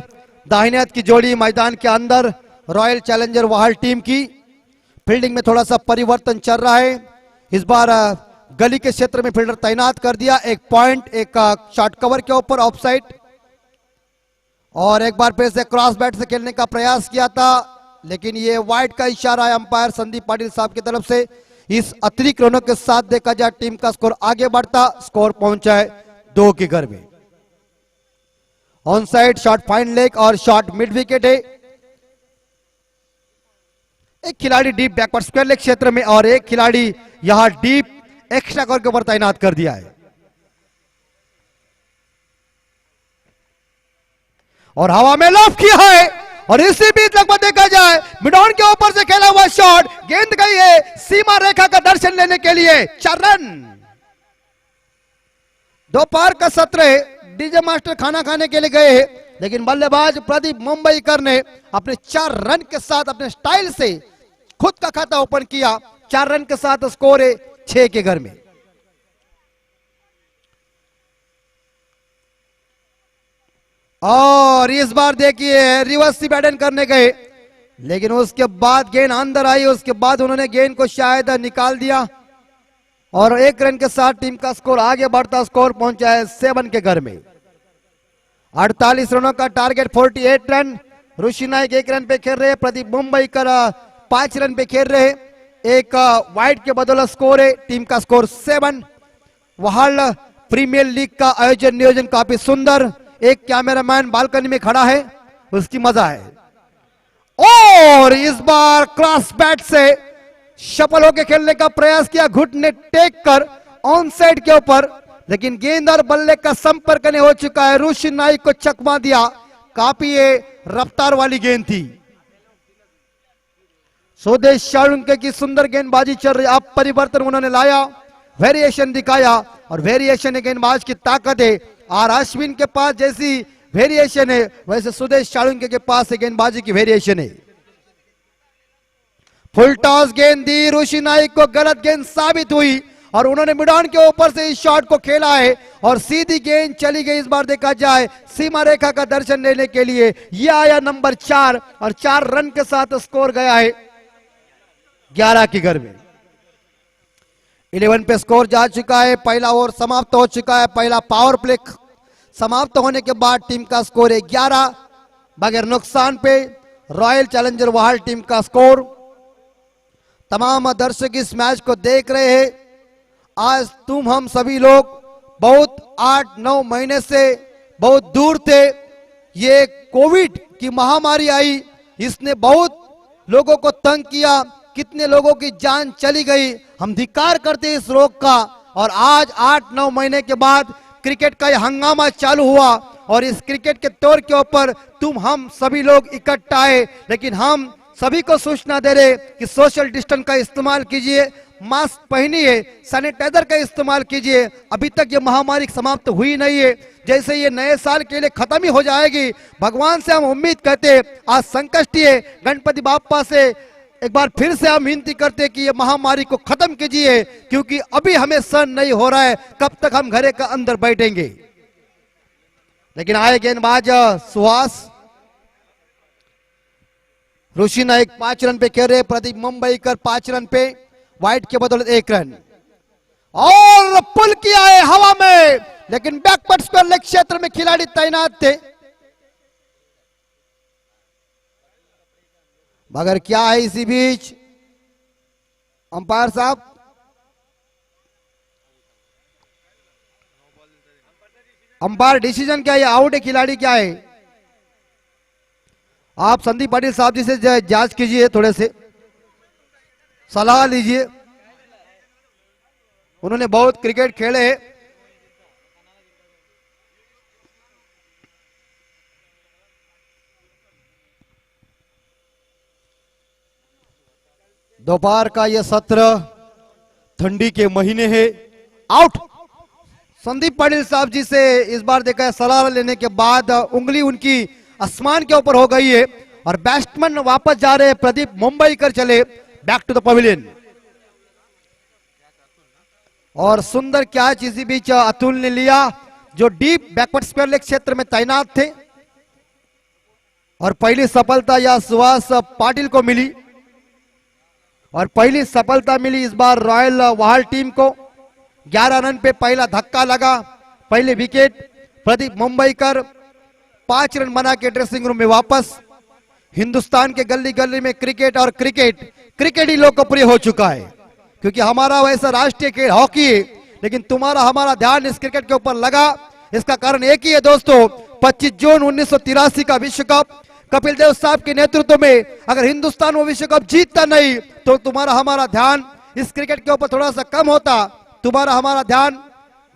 दाहिने हाथ की जोड़ी मैदान के अंदर रॉयल चैलेंजर वाहल टीम की। फील्डिंग में थोड़ा सा परिवर्तन चल रहा है। इस बार गली के क्षेत्र में फील्डर तैनात कर दिया। 1 पॉइंट, एक शॉर्ट कवर के ऊपर ऑफ साइड, और एक बार फिर से क्रॉस बैट से खेलने का प्रयास किया था, लेकिन ये वाइड का इशारा है अंपायर संदीप पाटिल साहब की तरफ से। इस अतिरिक्त रनों के साथ देखा जाए टीम का स्कोर आगे बढ़ता, स्कोर पहुंचा है 2 के घर में। On side shot fine leg और शॉट मिड विकेट है। एक खिलाड़ी डीप बैकवर्ड स्क्वायर लेग क्षेत्र में और एक खिलाड़ी यहां डीप एक्स्ट्रा कवर के ऊपर तैनात कर दिया है। और हवा में लॉफ किया है, और इसी बीच लगभग देखा जाए मिड ऑन के ऊपर से खेला हुआ शॉट, गेंद गई है सीमा रेखा का दर्शन लेने के लिए। 4 रन। दोपहर का सत्र है, डीजे मास्टर खाना खाने के लिए गए हैं, लेकिन बल्लेबाज प्रदीप मुंबईकर ने अपने 4 रन के साथ अपने स्टाइल से खुद का खाता ओपन किया। 4 रन के साथ स्कोर है 6 के घर में। और इस बार देखिए रिवर्स बैटन करने गए, लेकिन उसके बाद गेंद अंदर आई, उसके बाद उन्होंने गेंद को शायद निकाल दिया, और 1 रन के साथ टीम का स्कोर आगे बढ़ता, स्कोर पहुंचा है 7 के घर में। 48 रनों का टारगेट, 48 रन। ऋषि नाइक 1 रन पे खेल रहे, प्रदीप मुंबईकर 5 रन पे खेल रहे। एक वाइड के बदौलत स्कोर है, टीम का स्कोर 7। वाहल प्रीमियर लीग का आयोजन नियोजन काफी सुंदर। एक कैमरामैन बालकनी में खड़ा है, उसकी मजा है। और इस बार क्रॉस बैट से सफल होकर खेलने का प्रयास किया, घुटने टेक कर ऑन साइड के ऊपर, लेकिन गेंद और बल्ले का संपर्क नहीं हो चुका है। ऋषि नाइक को चकमा दिया, काफी ये रफ्तार वाली गेंद थी। स्वदेश चालुक्य की सुंदर गेंदबाजी चल रही, अब परिवर्तन उन्होंने लाया, वेरिएशन दिखाया, और वेरिएशन गेंदबाज की ताकत है। और अश्विन के पास जैसी वेरिएशन है वैसे सुदेश चालुक्य के पास गेंदबाजी की वेरिएशन है। फुल टॉस गेंद दी ऋषि नाइक को, गलत गेंद साबित हुई और उन्होंने मिडॉन के ऊपर से इस शॉट को खेला है और सीधी गेंद चली गई। इस बार देखा जाए सीमा रेखा का दर्शन लेने के लिए यह आया नंबर 4 और 4 रन के साथ स्कोर गया है 11 के घर में। 11 पे स्कोर जा चुका है, पहला ओवर समाप्त हो चुका है। पहला पावर प्ले समाप्त होने के बाद टीम का स्कोर है 11 बगैर नुकसान पे। रॉयल चैलेंजर वाहल टीम का स्कोर। तमाम दर्शक इस मैच को देख रहे हैं। आज तुम हम सभी लोग बहुत 8-9 महीने से बहुत दूर थे। ये कोविड की महामारी आई, इसने बहुत लोगों को तंग किया, कितने लोगों की जान चली गई। हम धिक्कार करते इस रोग का, और आज 8-9 महीने के बाद क्रिकेट का यह हंगामा चालू हुआ और इस क्रिकेट के तौर के ऊपर तुम हम सभी लोग इकट्ठा आए। लेकिन हम सभी को सूचना दे रहे कि सोशल डिस्टेंस का इस्तेमाल कीजिए, मास्क पहनिए, सैनिटाइजर का इस्तेमाल कीजिए। अभी तक ये महामारी समाप्त हुई नहीं है। जैसे ये नए साल के लिए खत्म ही हो जाएगी, भगवान से हम उम्मीद करते, आज संकष्टी है, गणपति बाप्पा से एक बार फिर से हम विनती करते कि ये महामारी को खत्म कीजिए, क्योंकि अभी हमें सहन नहीं हो रहा है। कब तक हम घरे का अंदर बैठेंगे। लेकिन आए गेंदबाज सुहास, ऋषि नाइक 5 रन पे खेल रहे, प्रदीप मुंबईकर 5 रन पे, वाइट के बदौलत 1 रन, और पुल किया है हवा में, लेकिन बैकवर्ड स्क्वायर लेग क्षेत्र में खिलाड़ी तैनात थे। मगर क्या है इसी बीच अंपायर साहब, अंपायर डिसीजन क्या है, आउट है खिलाड़ी क्या है? आप संदीप पाटिल साहब जी से जांच कीजिए, थोड़े से सलाह लीजिए। उन्होंने बहुत क्रिकेट खेले हैं। दोपहर का यह सत्र, ठंडी के महीने है। आउट संदीप पाटिल साहब जी से इस बार देखा है, सलाह लेने के बाद उंगली उनकी आसमान के ऊपर हो गई है और बैट्समैन वापस जा रहे हैं। प्रदीप मुंबईकर चले बैक टू द पवेलियन, और सुंदर कैच इसी बीच अतुल ने लिया, जो डीप बैकवर्ड स्क्वायर लेग क्षेत्र में तैनात थे। और पहली सफलता यह सुहास पाटिल को मिली, और पहली सफलता मिली इस बार रॉयल वाहल टीम को। 11 रन पे पहला धक्का लगा, पहले विकेट। प्रदीप मुंबईकर 5 रन बना के ड्रेसिंग रूम में वापस। हिंदुस्तान के गली गली में क्रिकेट और क्रिकेट ही लोकप्रिय हो चुका है, क्योंकि हमारा वैसा राष्ट्रीय खेल हॉकी है, लेकिन तुम्हारा हमारा ध्यान इस क्रिकेट के ऊपर लगा। इसका कारण एक ही है दोस्तों, 25 जून 1983 का विश्व कप, कपिल देव साहब के नेतृत्व में अगर हिंदुस्तान वो विश्व कप जीतता नहीं तो तुम्हारा हमारा ध्यान इस क्रिकेट के ऊपर थोड़ा सा कम होता, तुम्हारा हमारा ध्यान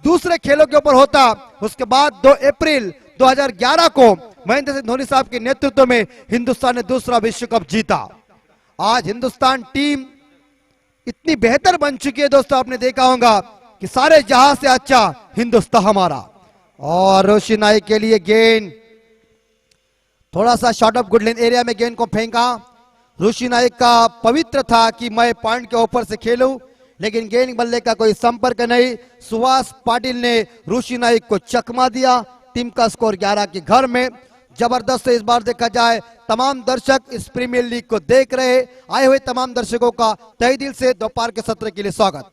दूसरे खेलों के ऊपर होता। उसके बाद 2 अप्रैल 2011 को महेंद्र सिंह धोनी साहब के नेतृत्व में हिंदुस्तान ने दूसरा विश्व कप जीता। आज हिंदुस्तान टीम इतनी बेहतर बन चुकी है दोस्तों, आपने देखा होगा कि सारे जहां से अच्छा हिंदुस्तान हमारा। और ऋषि नाइक के लिए गेंद थोड़ा सा short of good length area में गेंद को फेंका। ऋषि नाइक का पवित्र था कि मैं पॉइंट के ऊपर से खेलूं, लेकिन गेंद बल्ले का कोई संपर्क नहीं। सुहास पाटिल ने ऋषि नाइक को चकमा दिया। टीम का स्कोर 11 के घर में। जबरदस्त इस बार देखा जाए, तमाम दर्शक इस प्रीमियर लीग को देख रहे। आए हुए तमाम दर्शकों का तहे दिल से दोपहर के सत्र के लिए स्वागत।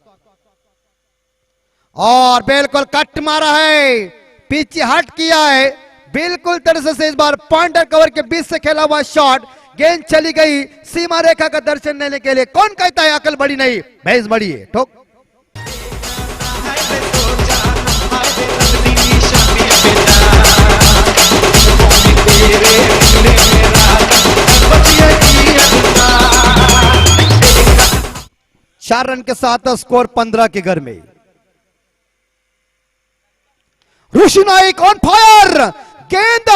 और बिल्कुल कट मारा है, पीछे हट किया है, बिल्कुल तरह से इस बार पॉइंटर कवर के बीच से खेला हुआ शॉट, गेंद चली गई सीमा रेखा का दर्शन लेने के लिए। कौन कहता है अकल बड़ी नहीं, भैंस बड़ी है। ठोक 4 रन के साथ स्कोर 15 के घर में। ऋषि नाइक ऑन फायर, गेंद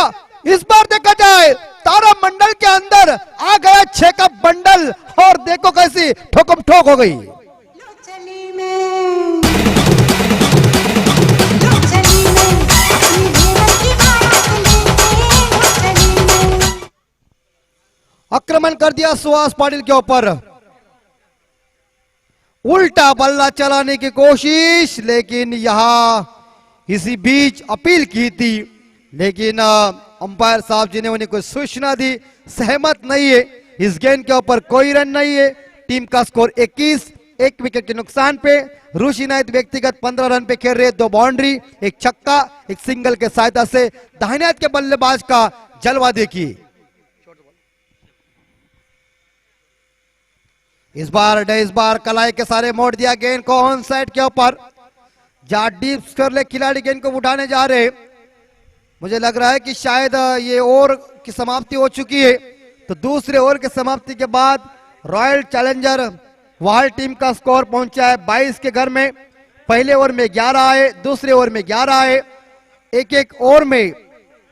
इस बार देखा जाए तारा मंडल के अंदर आ गया 6 का बंडल और देखो कैसी ठोकम ठोक हो गई। आक्रमण कर दिया सुहास पाटिल के ऊपर, उल्टा बल्ला चलाने की कोशिश, लेकिन यहां इसी बीच अपील की थी, लेकिन अंपायर साहब जी ने उन्हें कोई सूचना दी, सहमत नहीं है, इस गेंद के ऊपर कोई रन नहीं है। टीम का स्कोर 21, 1 विकेट के नुकसान पे। ऋषि नाइक व्यक्तिगत 15 रन पे खेल रहे, 2 बाउंड्री, 1 छक्का, 1 सिंगल के सहायता से। दाहिने हाथ के बल्लेबाज का जलवा देखिए। इस बार कलाई के सारे मोड़ दिया गेंद को ऑन साइड के ऊपर, जहां डीप कर ले खिलाड़ी गेंद को उठाने जा रहे। मुझे लग रहा है कि शायद ये ओवर की समाप्ति हो चुकी है, तो दूसरे ओवर की समाप्ति के बाद रॉयल चैलेंजर वाहल टीम का स्कोर पहुंचा है 22 के घर में। पहले ओवर में 11 आए, दूसरे ओवर में 11 आए, एक ओवर में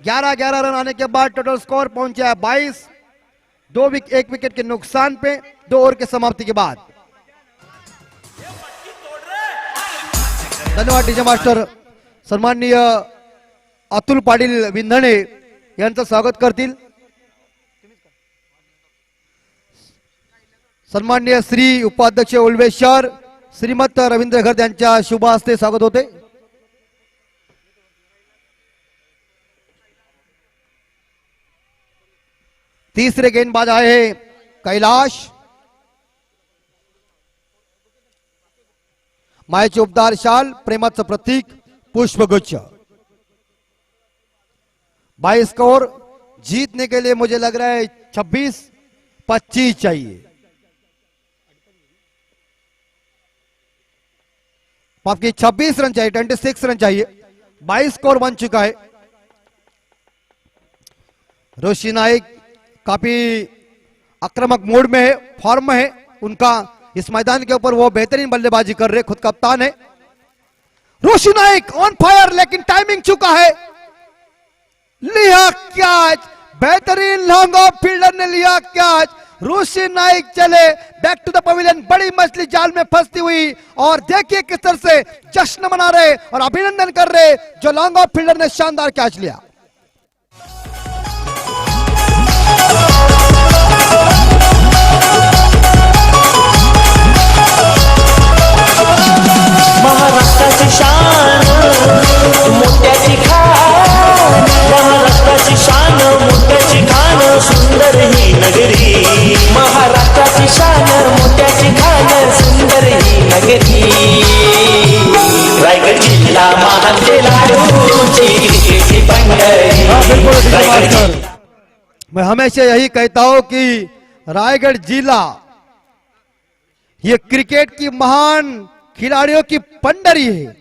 11 रन आने के बाद टोटल स्कोर पहुंचा है 22, 1 विकेट के नुकसान पे 2 ओवर के समाप्ति के बाद। धन्यवाद डीजे मास्टर। सन्माननीय अतुल पाटील विंधणे यांचं स्वागत करतील। सन्माननीय श्री उपाध्यक्ष उल्वेश्वर श्रीमत रवींद्र घरत यांच्या शुभ हस्ते स्वागत होते। तीसरे गेंदबाज आए कैलाश, मायेचे उपदार शाल, प्रेमाचं प्रतीक पुष्पगुच्छ। 22 स्कोर जीतने के लिए मुझे लग रहा है 26-25 चाहिए। आपकी 26 रन चाहिए, 26 रन चाहिए। 22 स्कोर बन चुका है। ऋषि नाइक काफी आक्रामक मोड में है, फॉर्म में है उनका। इस मैदान के ऊपर वो बेहतरीन बल्लेबाजी कर रहे, खुद कप्तान है। ऋषि नाइक ऑन फायर, लेकिन टाइमिंग चुका है। लिया कैच, बेहतरीन लॉन्ग ऑफ फील्डर ने लिया कैच। ऋषि नाइक चले बैक टू द पवेलियन, बड़ी मछली जाल में फंसती हुई, और देखिए किस तरह से जश्न मना रहे और अभिनंदन कर रहे जो लॉन्ग ऑफ फील्डर ने शानदार कैच लिया। महाराष्ट्राची शान मोत्याची खान, महाराष्ट्राची शान मोत्याची खान, सुंदर ही नगरी। महाराष्ट्राची शान मोत्याची खान, सुंदर ही नगरी। रायगड जिल्हा महान खेळाडूंची क्रिकेटची पंढरी। मैं हमेशा यही कहता हूं कि रायगढ़ जिला ये क्रिकेट की महान खिलाड़ियों की पंडरी है,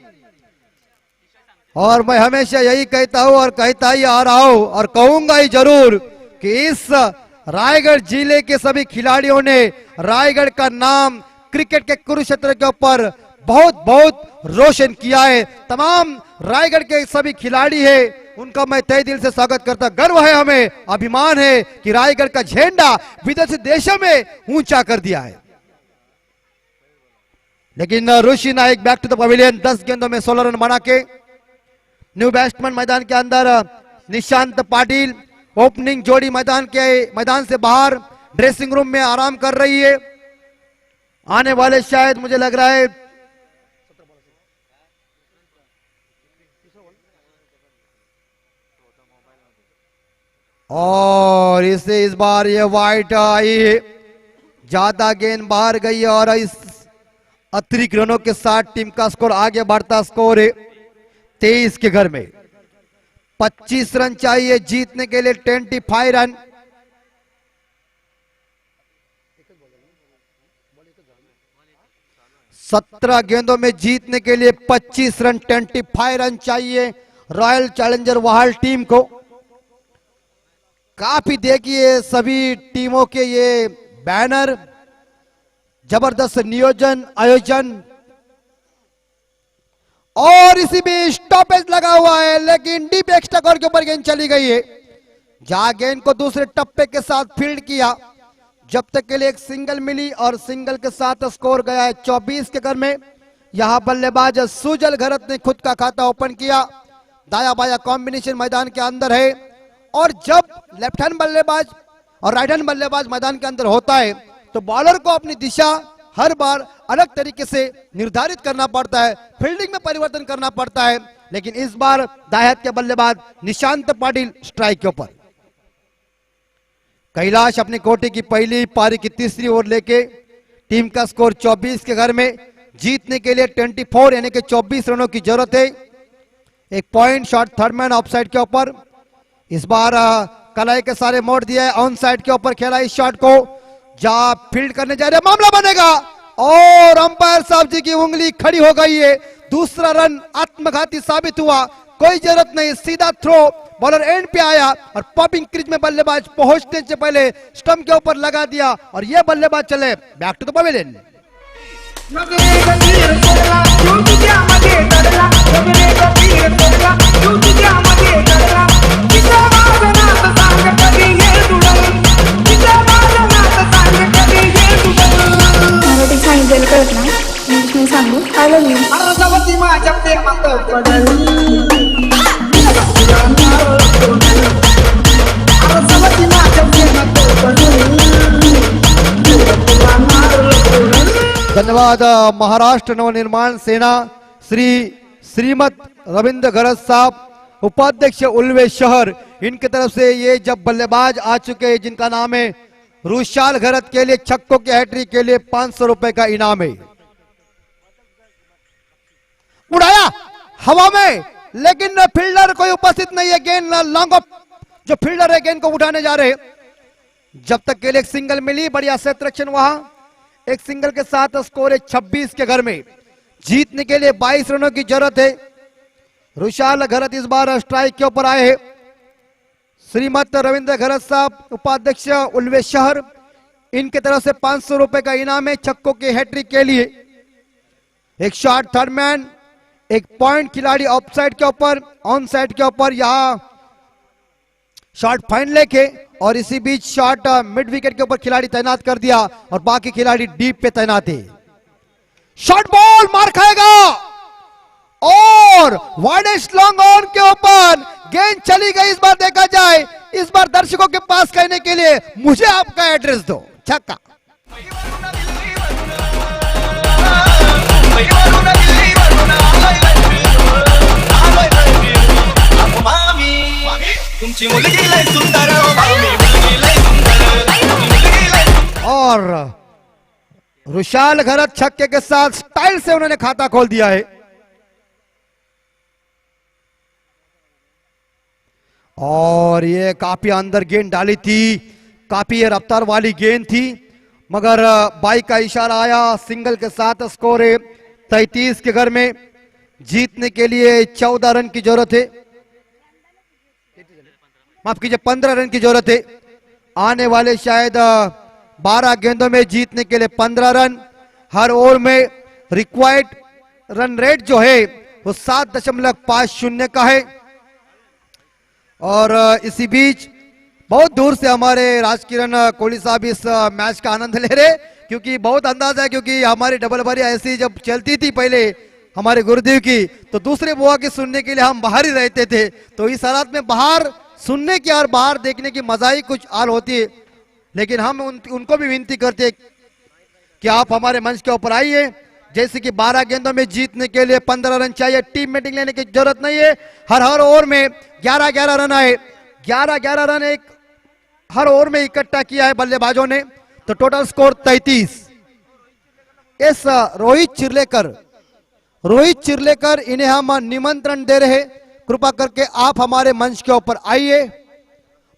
और मैं हमेशा यही कहता हूं और कहता ही आ रहा हूं और कहूंगा ही जरूर कि इस रायगढ़ जिले के सभी खिलाड़ियों ने रायगढ़ का नाम क्रिकेट के कुरुक्षेत्र के ऊपर बहुत बहुत रोशन किया है। तमाम रायगढ़ के सभी खिलाड़ी है, उनका मैं तहे दिल से स्वागत करता। गर्व है, हमें अभिमान है कि रायगढ़ का झंडा विदेशी देशों में ऊंचा कर दिया है। लेकिन Rishi Naik back to the pavilion, 10 गेंदों में 16 रन बना के। न्यू बैट्समैन मैदान के अंदर निशांत पाटिल, ओपनिंग जोड़ी मैदान से बाहर ड्रेसिंग रूम में आराम कर रही है। आने वाले शायद मुझे लग रहा है और इसे इस बार ये वाइट आई है, ज्यादा गेंद बाहर गई और इस अतिरिक्त रनों के साथ टीम का स्कोर आगे बढ़ता। स्कोर है 23 के घर में। 25 रन चाहिए जीतने के लिए, 25 रन। सत्रह गेंदों में जीतने के लिए 25 रन, 25 रन चाहिए रॉयल चैलेंजर वाहल टीम को। काफी देखिए सभी टीमों के ये बैनर जबरदस्त नियोजन आयोजन, और इसी बीच स्टॉपेज लगा हुआ है, लेकिन डीप एक्स्ट्रा कवर के ऊपर गेंद चली गई है। जहां गेंद को दूसरे टप्पे के साथ फील्ड किया, जब तक के लिए एक सिंगल मिली और सिंगल के साथ स्कोर गया है 24 के घर में। यहां बल्लेबाज सुजल घरत ने खुद का खाता ओपन किया। दाया बाया कॉम्बिनेशन मैदान के अंदर है, और जब लेफ्ट हैंड बल्लेबाज और राइट हैंड बल्लेबाज मैदान के अंदर होता है तो बॉलर को अपनी दिशा हर बार अलग तरीके से निर्धारित करना पड़ता है, फील्डिंग में परिवर्तन करना पड़ता है। लेकिन इस बार दायात के बल्लेबाज निशांत पाटिल स्ट्राइक के ऊपर। कैलाश अपनी कोटे की पहली पारी की तीसरी ओवर लेके, टीम का स्कोर 24 के घर में। जीतने के लिए 24 यानी कि 24 रनों की जरूरत है। एक point shot third man of side के ऊपर। इस बार कलाई के सारे मोड़ दिया है, ऑन साइड के ऊपर खेला इस शॉट को, जहां फील्ड करने जा रहे, मामला बनेगा और अंपायर साहब जी की उंगली खड़ी हो गई है। दूसरा रन आत्मघाती साबित हुआ, कोई जरूरत नहीं, सीधा थ्रो, बॉलर एंड पे आया और पॉपिंग क्रीज में बल्लेबाज पहुंचने से पहले स्टंप के ऊपर लगा दिया और यह बल्लेबाज चले back to the pavilion. Marathi सांगितलेलं कळत नाही, इंग्लिश मध्ये सांगू. I love you. धन्यवाद महाराष्ट्र नवनिर्माण सेना श्रीमत रविंद्र घरत साहब, उपाध्यक्ष उल्वे शहर, इनकी तरफ से ये जब बल्लेबाज आ चुके हैं जिनका नाम है रुशाल घरत, के लिए छक्कों के हैट्रिक के लिए 500 रुपए का इनाम है। उड़ाया हवा में, लेकिन फील्डर कोई उपस्थित नहीं है। गेंद लॉन्ग ऑफ, जो फील्डर है गेंद को उठाने जा रहे, जब तक के लिए एक सिंगल मिली, बढ़िया सेतरक्षण वहां, एक सिंगल के साथ स्कोर है 26 के घर में। जीतने के लिए 22 रनों की जरूरत है। रुशाल घरत इस बार स्ट्राइक के ऊपर आए हैं। श्रीमत रविंद्र घरत साहब, उपाध्यक्ष उल्वे शहर, इनके तरफ से 500 रुपए का इनाम है छक्कों के हैट्रिक के लिए। एक शॉट थर्ड मैन, एक पॉइंट खिलाड़ी ऑफ साइड के ऊपर, ऑन साइड के ऊपर यहां शॉट फाइन लेके, और इसी बीच शॉट मिड विकेट के ऊपर खिलाड़ी तैनात कर दिया और बाकी खिलाड़ी डीप पे तैनात है। शॉट बॉल मार खाएगा और वाइडेस्ट लॉन्ग ऑन के ऊपर गेंद चली गई। इस बार देखा जाए, इस बार दर्शकों के पास कहने के लिए मुझे आपका एड्रेस दो, छक्का। और रुशाल घरत छक्के के साथ स्टाइल से उन्होंने खाता खोल दिया है। और ये काफी अंदर गेंद डाली थी, काफी रफ्तार वाली गेंद थी, मगर बाई का इशारा आया। सिंगल के साथ स्कोर है 33 के घर में। जीतने के लिए 14 रन की जरूरत है, माफ कीजिए 15 रन की जरूरत है। आने वाले शायद 12 गेंदों में जीतने के लिए 15 रन। हर ओवर में रिक्वायर्ड रन रेट जो है वो 7.50 का है। और इसी बीच बहुत दूर से हमारे राजकिरण कोहली साहब इस मैच का आनंद ले रहे, क्योंकि बहुत अंदाजा है, क्योंकि हमारी डबल बारी ऐसी जब चलती थी पहले हमारे गुरुदेव की, तो दूसरे बुआ की सुनने के लिए हम बाहर ही रहते थे। तो इस हालात में बाहर सुनने की और बाहर देखने की मजा ही कुछ और होती है। लेकिन हम उनको भी विनती करते हैं कि आप हमारे मंच के ऊपर आइए। जैसे कि 12 गेंदों में जीतने के लिए 15 रन चाहिए, टीम मीटिंग लेने की जरूरत नहीं है। हर ओवर में 11-11 रन आए, 11-11 रन एक हर ओवर में इकट्ठा किया है बल्लेबाजों ने, तो टोटल स्कोर 33। इस रोहित चिरलेकर इन्हें हम निमंत्रण दे रहे, कृपा करके आप हमारे मंच के ऊपर आइए।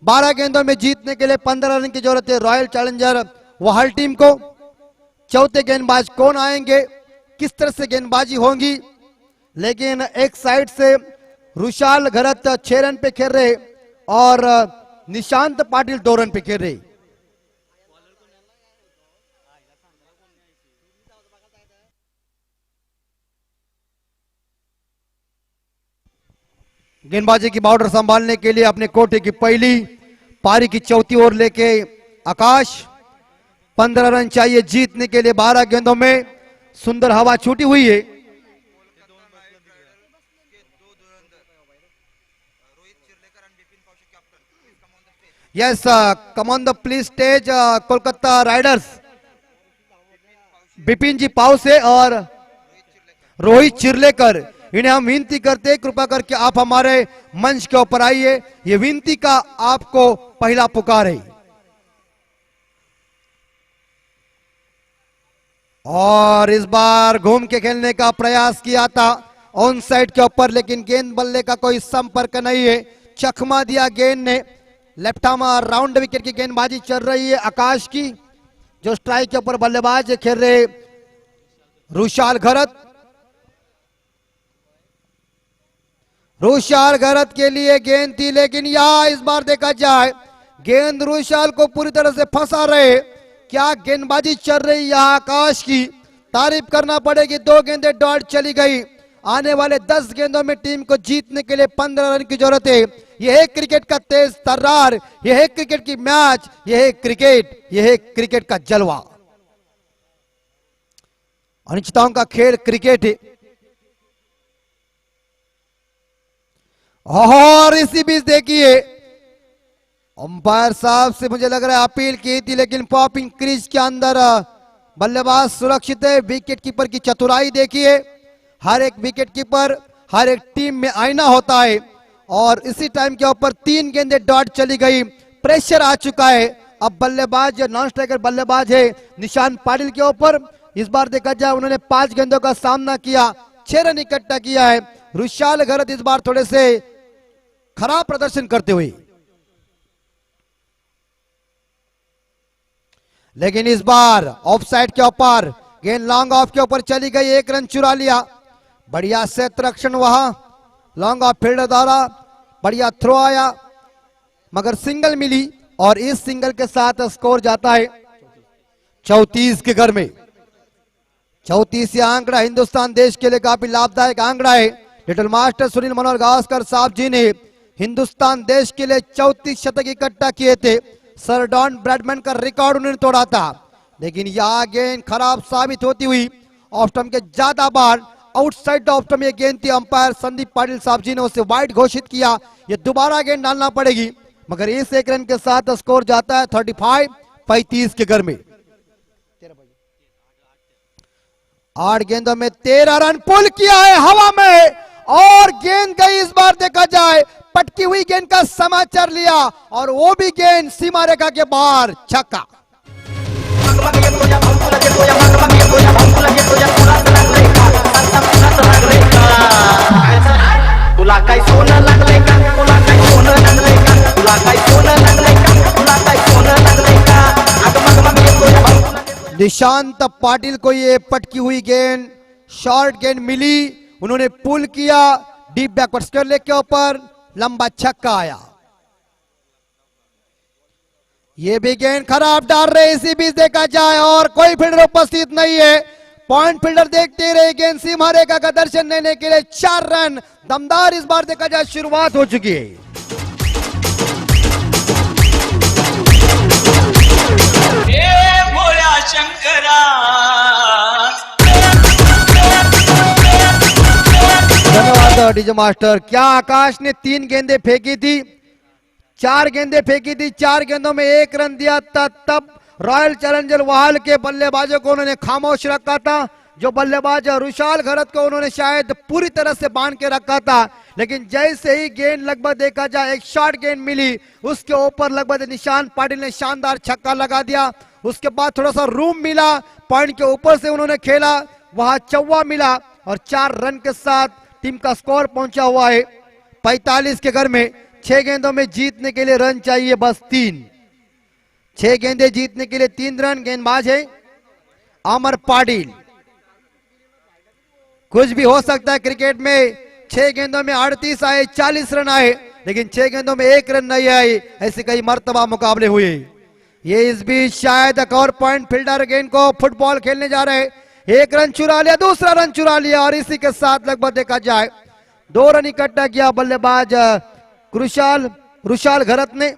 12 गेंदों में जीतने के लिए 15 रन की जरूरत है रॉयल चैलेंजर वहाल टीम को। चौथे गेंदबाज कौन आएंगे, किस तरह से गेंदबाजी होंगी, लेकिन एक साइड से रुशाल घरत 6 रन पे खेल रहे और निशांत पाटिल 2 रन पे खेल रहे। गेंदबाजी की बॉर्डर संभालने के लिए अपने कोटे की पहली पारी की चौथी ओर लेके आकाश। 15 रन चाहिए जीतने के लिए 12 गेंदों में। सुंदर हवा छूटी हुई है। Yes, come on the please stage Kolkata riders. Bipin ji पाव से और रोहित चिरलेकर, इन्हें हम विनती करते हैं कृपया करके आप हमारे मंच के ऊपर आइए। ये विनती का आपको पहला पुकार है। और इस बार घूम के खेलने का प्रयास किया था ऑन साइड के ऊपर, लेकिन गेंद बल्ले का कोई संपर्क नहीं है। चकमा दिया गेंद ने। लेफ्ट आर्म राउंड विकेट की गेंदबाजी चल रही है आकाश की। जो स्ट्राइक के ऊपर बल्लेबाज खेल रहे रुशाल घरत। रुशाल घरत के लिए गेंद थी, लेकिन यहां इस बार देखा जाए गेंद रुशाल को पूरी तरह से फंसा रहे। क्या गेंदबाजी चल रही यहां आकाश की, तारीफ करना पड़ेगी। 2 गेंदें डॉट चली गई। आने वाले 10 गेंदों में टीम को जीतने के लिए 15 रन की जरूरत है। यह है क्रिकेट का तेज तर्रार, यह है क्रिकेट की मैच, यह है क्रिकेट, यह है क्रिकेट का जलवा। अनिश्चितताओं का खेल क्रिकेट है। और इसी बीच देखिए अंपायर साहब से मुझे लग रहा है अपील की थी, लेकिन पॉपिंग क्रीज के अंदर बल्लेबाज सुरक्षित है। विकेट कीपर की चतुराई देखिए। हर एक विकेट कीपर हर एक टीम में आईना होता है। और इसी टाइम के ऊपर 3 गेंदें डॉट चली गई। प्रेशर आ चुका है। अब बल्लेबाज नॉन स्ट्राइकर बल्लेबाज है निशान पाटिल के ऊपर। इस बार देखा जाए उन्होंने 5 गेंदों का सामना किया, 6 रन इकट्ठा किया है। रुशाल घरत इस बार थोड़े से खराब प्रदर्शन करते हुए, लेकिन इस बार ऑफ साइड के ऊपर गेंद लॉन्ग ऑफ के ऊपर चली गई। 1 रन चुरा लिया। बढ़िया सेट रक्षण वहां लॉन्ग ऑफ फील्डर द्वारा। बढ़िया थ्रो आया मगर सिंगल मिली और इस सिंगल के साथ स्कोर जाता है 34 के घर में। 34 यह आंकड़ा हिंदुस्तान देश के लिए काफी लाभदायक आंकड़ा है। लिटिल मास्टर सुनील मनोहर गावस्कर साहब जी ने हिंदुस्तान देश के लिए 34 शतक इकट्ठा किए थे। सर डॉन ब्रैडमैन का रिकॉर्ड उन्होंने तोड़ा था, लेकिन यह गेंद खराब साबित होती हुई ऑफ स्टंप के ज्यादा बार आउटसाइड ऑफ स्टंप ये गेंद थी। अंपायर संदीप पाटिल साहब जी ने उसे वाइड घोषित किया। ये दोबारा गेंद डालना पड़ेगी, मगर इस 1 रन के साथ स्कोर जाता है 35 के घर में। 8 गेंदों में 13 रन पुल किया है हवा में और गेंद गई। इस बार देखा जाए पटकी हुई गेंद का समाचार लिया और वो भी गेंद सीमा रेखा के बाहर, छक्का। तुला काय सोनं लागलंय का, तुला काय सोनं लागलंय का, तुला काय सोनं लागलंय का, तुला काय सोनं लागलंय का, निशांत पाटिल को ये पटकी हुई गेंद शॉर्ट गेंद मिली। उन्होंने पुल किया डीप बैकवर्ड स्क्वायर लेग के ऊपर, लंबा छक्का आया। ये भी गेंद खराब डाल रहे। इसी बीच देखा जाए और कोई फील्डर उपस्थित नहीं है। पॉइंट फील्डर देखते रहे। गेंद सीमा रेखा का दर्शन लेने के लिए 4 रन दमदार इस बार देखा जाए शुरुआत हो चुकी है। भोळ्या शंकरा धन्यवाद डीजे मास्टर। क्या आकाश ने 3 गेंदें फेंकी थी, 4 गेंदें फेंकी थी, 4 गेंदों में 1 रन दिया था। तब रॉयल चैलेंजर वाहल के बल्लेबाजों को उन्होंने खामोश रखा था। जो बल्लेबाज रुशाल घरत को उन्होंने शायद पूरी तरह से बांध के रखा था, लेकिन जैसे ही गेंद लगभग देखा जाए एक शॉर्ट गेंद मिली, उसके ऊपर लगभग निशान पाटिल ने शानदार छक्का लगा दिया। उसके बाद थोड़ा सा रूम मिला, पॉइंट के ऊपर से उन्होंने खेला, वहां चौवा मिला और 4 रन के साथ टीम का स्कोर पहुंचा हुआ है 45 के घर में। 6 गेंदों में जीतने के लिए रन चाहिए बस 3। 6 गेंदें जीतने के लिए 3 रन। गेंदबाज है अमर पाटिल। कुछ भी हो सकता है क्रिकेट में। 6 गेंदों में 38 आए, 40 रन आए, लेकिन 6 गेंदों में 1 रन नहीं आए। ऐसे कई मर्तबा मुकाबले हुए। ये इस बीच शायद एक और पॉइंट फील्डर गेंद को फुटबॉल खेलने जा रहे। 1 रन चुरा लिया, दूसरा रन चुरा लिया और इसी के साथ लगभग देखा जाए 2 रन इकट्ठा किया बल्लेबाज रुशाल घरत ने।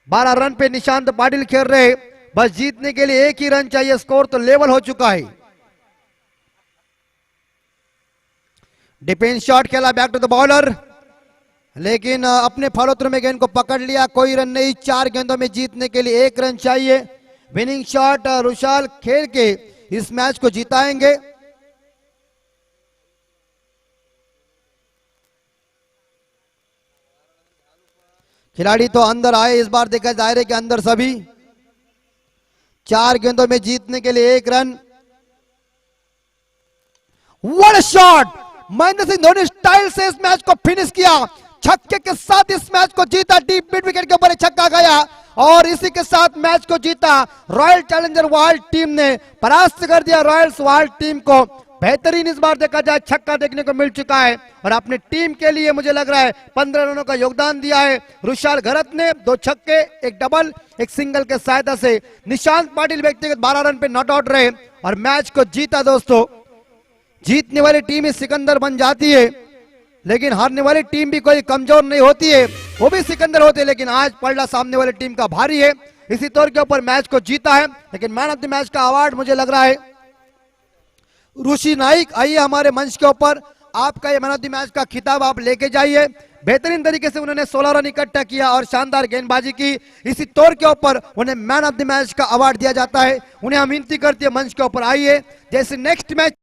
12 रन पे निशांत पाटिल खेल रहे, बस जीतने के लिए 1 ही रन चाहिए, स्कोर तो लेवल हो चुका है। डिफेंस शॉट खेला बैक टू द बॉलर, लेकिन अपने फॉलो थ्रू में गेंद को पकड़ लिया, कोई रन नहीं। 4 गेंदों में जीतने के लिए 1 रन चाहिए। विनिंग शॉट रुशाल खेल के इस मैच को जिताएंगे। खिलाड़ी तो अंदर आए, इस बार देखा दायरे के अंदर सभी। 4 गेंदों में जीतने के लिए 1 run. What shot! Mahendra Singh Dhoni style से इस मैच को फिनिश किया, छक्के के साथ इस मैच को जीता। डीप मिड विकेट के ऊपर छक्का गया और इसी के साथ मैच को जीता। रॉयल चैलेंजर वर्ल्ड टीम ने परास्त कर दिया रॉयल्स वर्ल्ड टीम को। बेहतरीन इस बार देखा जाए छक्का देखने को मिल चुका है और अपने टीम के लिए मुझे लग रहा है 15 रनों का योगदान दिया है रुशाल घरत ने। 2 छक्के, 1 डबल, 1 सिंगल के सहायता से निशांत पाटिल व्यक्तिगत 12 रन पे नॉट आउट रहे और मैच को जीता। दोस्तों, जीतने वाली टीम ही सिकंदर बन जाती है, लेकिन हारने वाली टीम भी कोई कमजोर नहीं होती है, वो भी सिकंदर होते हैं। लेकिन आज पलड़ा सामने वाली टीम का भारी है, इसी तौर के ऊपर मैच को जीता है। लेकिन मैन ऑफ द मैच का अवार्ड मुझे लग रहा है ऋषि नाइक। आइए हमारे मंच के ऊपर, आपका ये मैन ऑफ द मैच का खिताब आप लेके जाइए। बेहतरीन तरीके से उन्होंने 16 रन इकट्ठा किया और शानदार गेंदबाजी की, इसी तौर के ऊपर उन्हें मैन ऑफ द मैच का अवार्ड दिया जाता है। उन्हें हम विनती करते हैं मंच के ऊपर आइए। जैसे नेक्स्ट मैच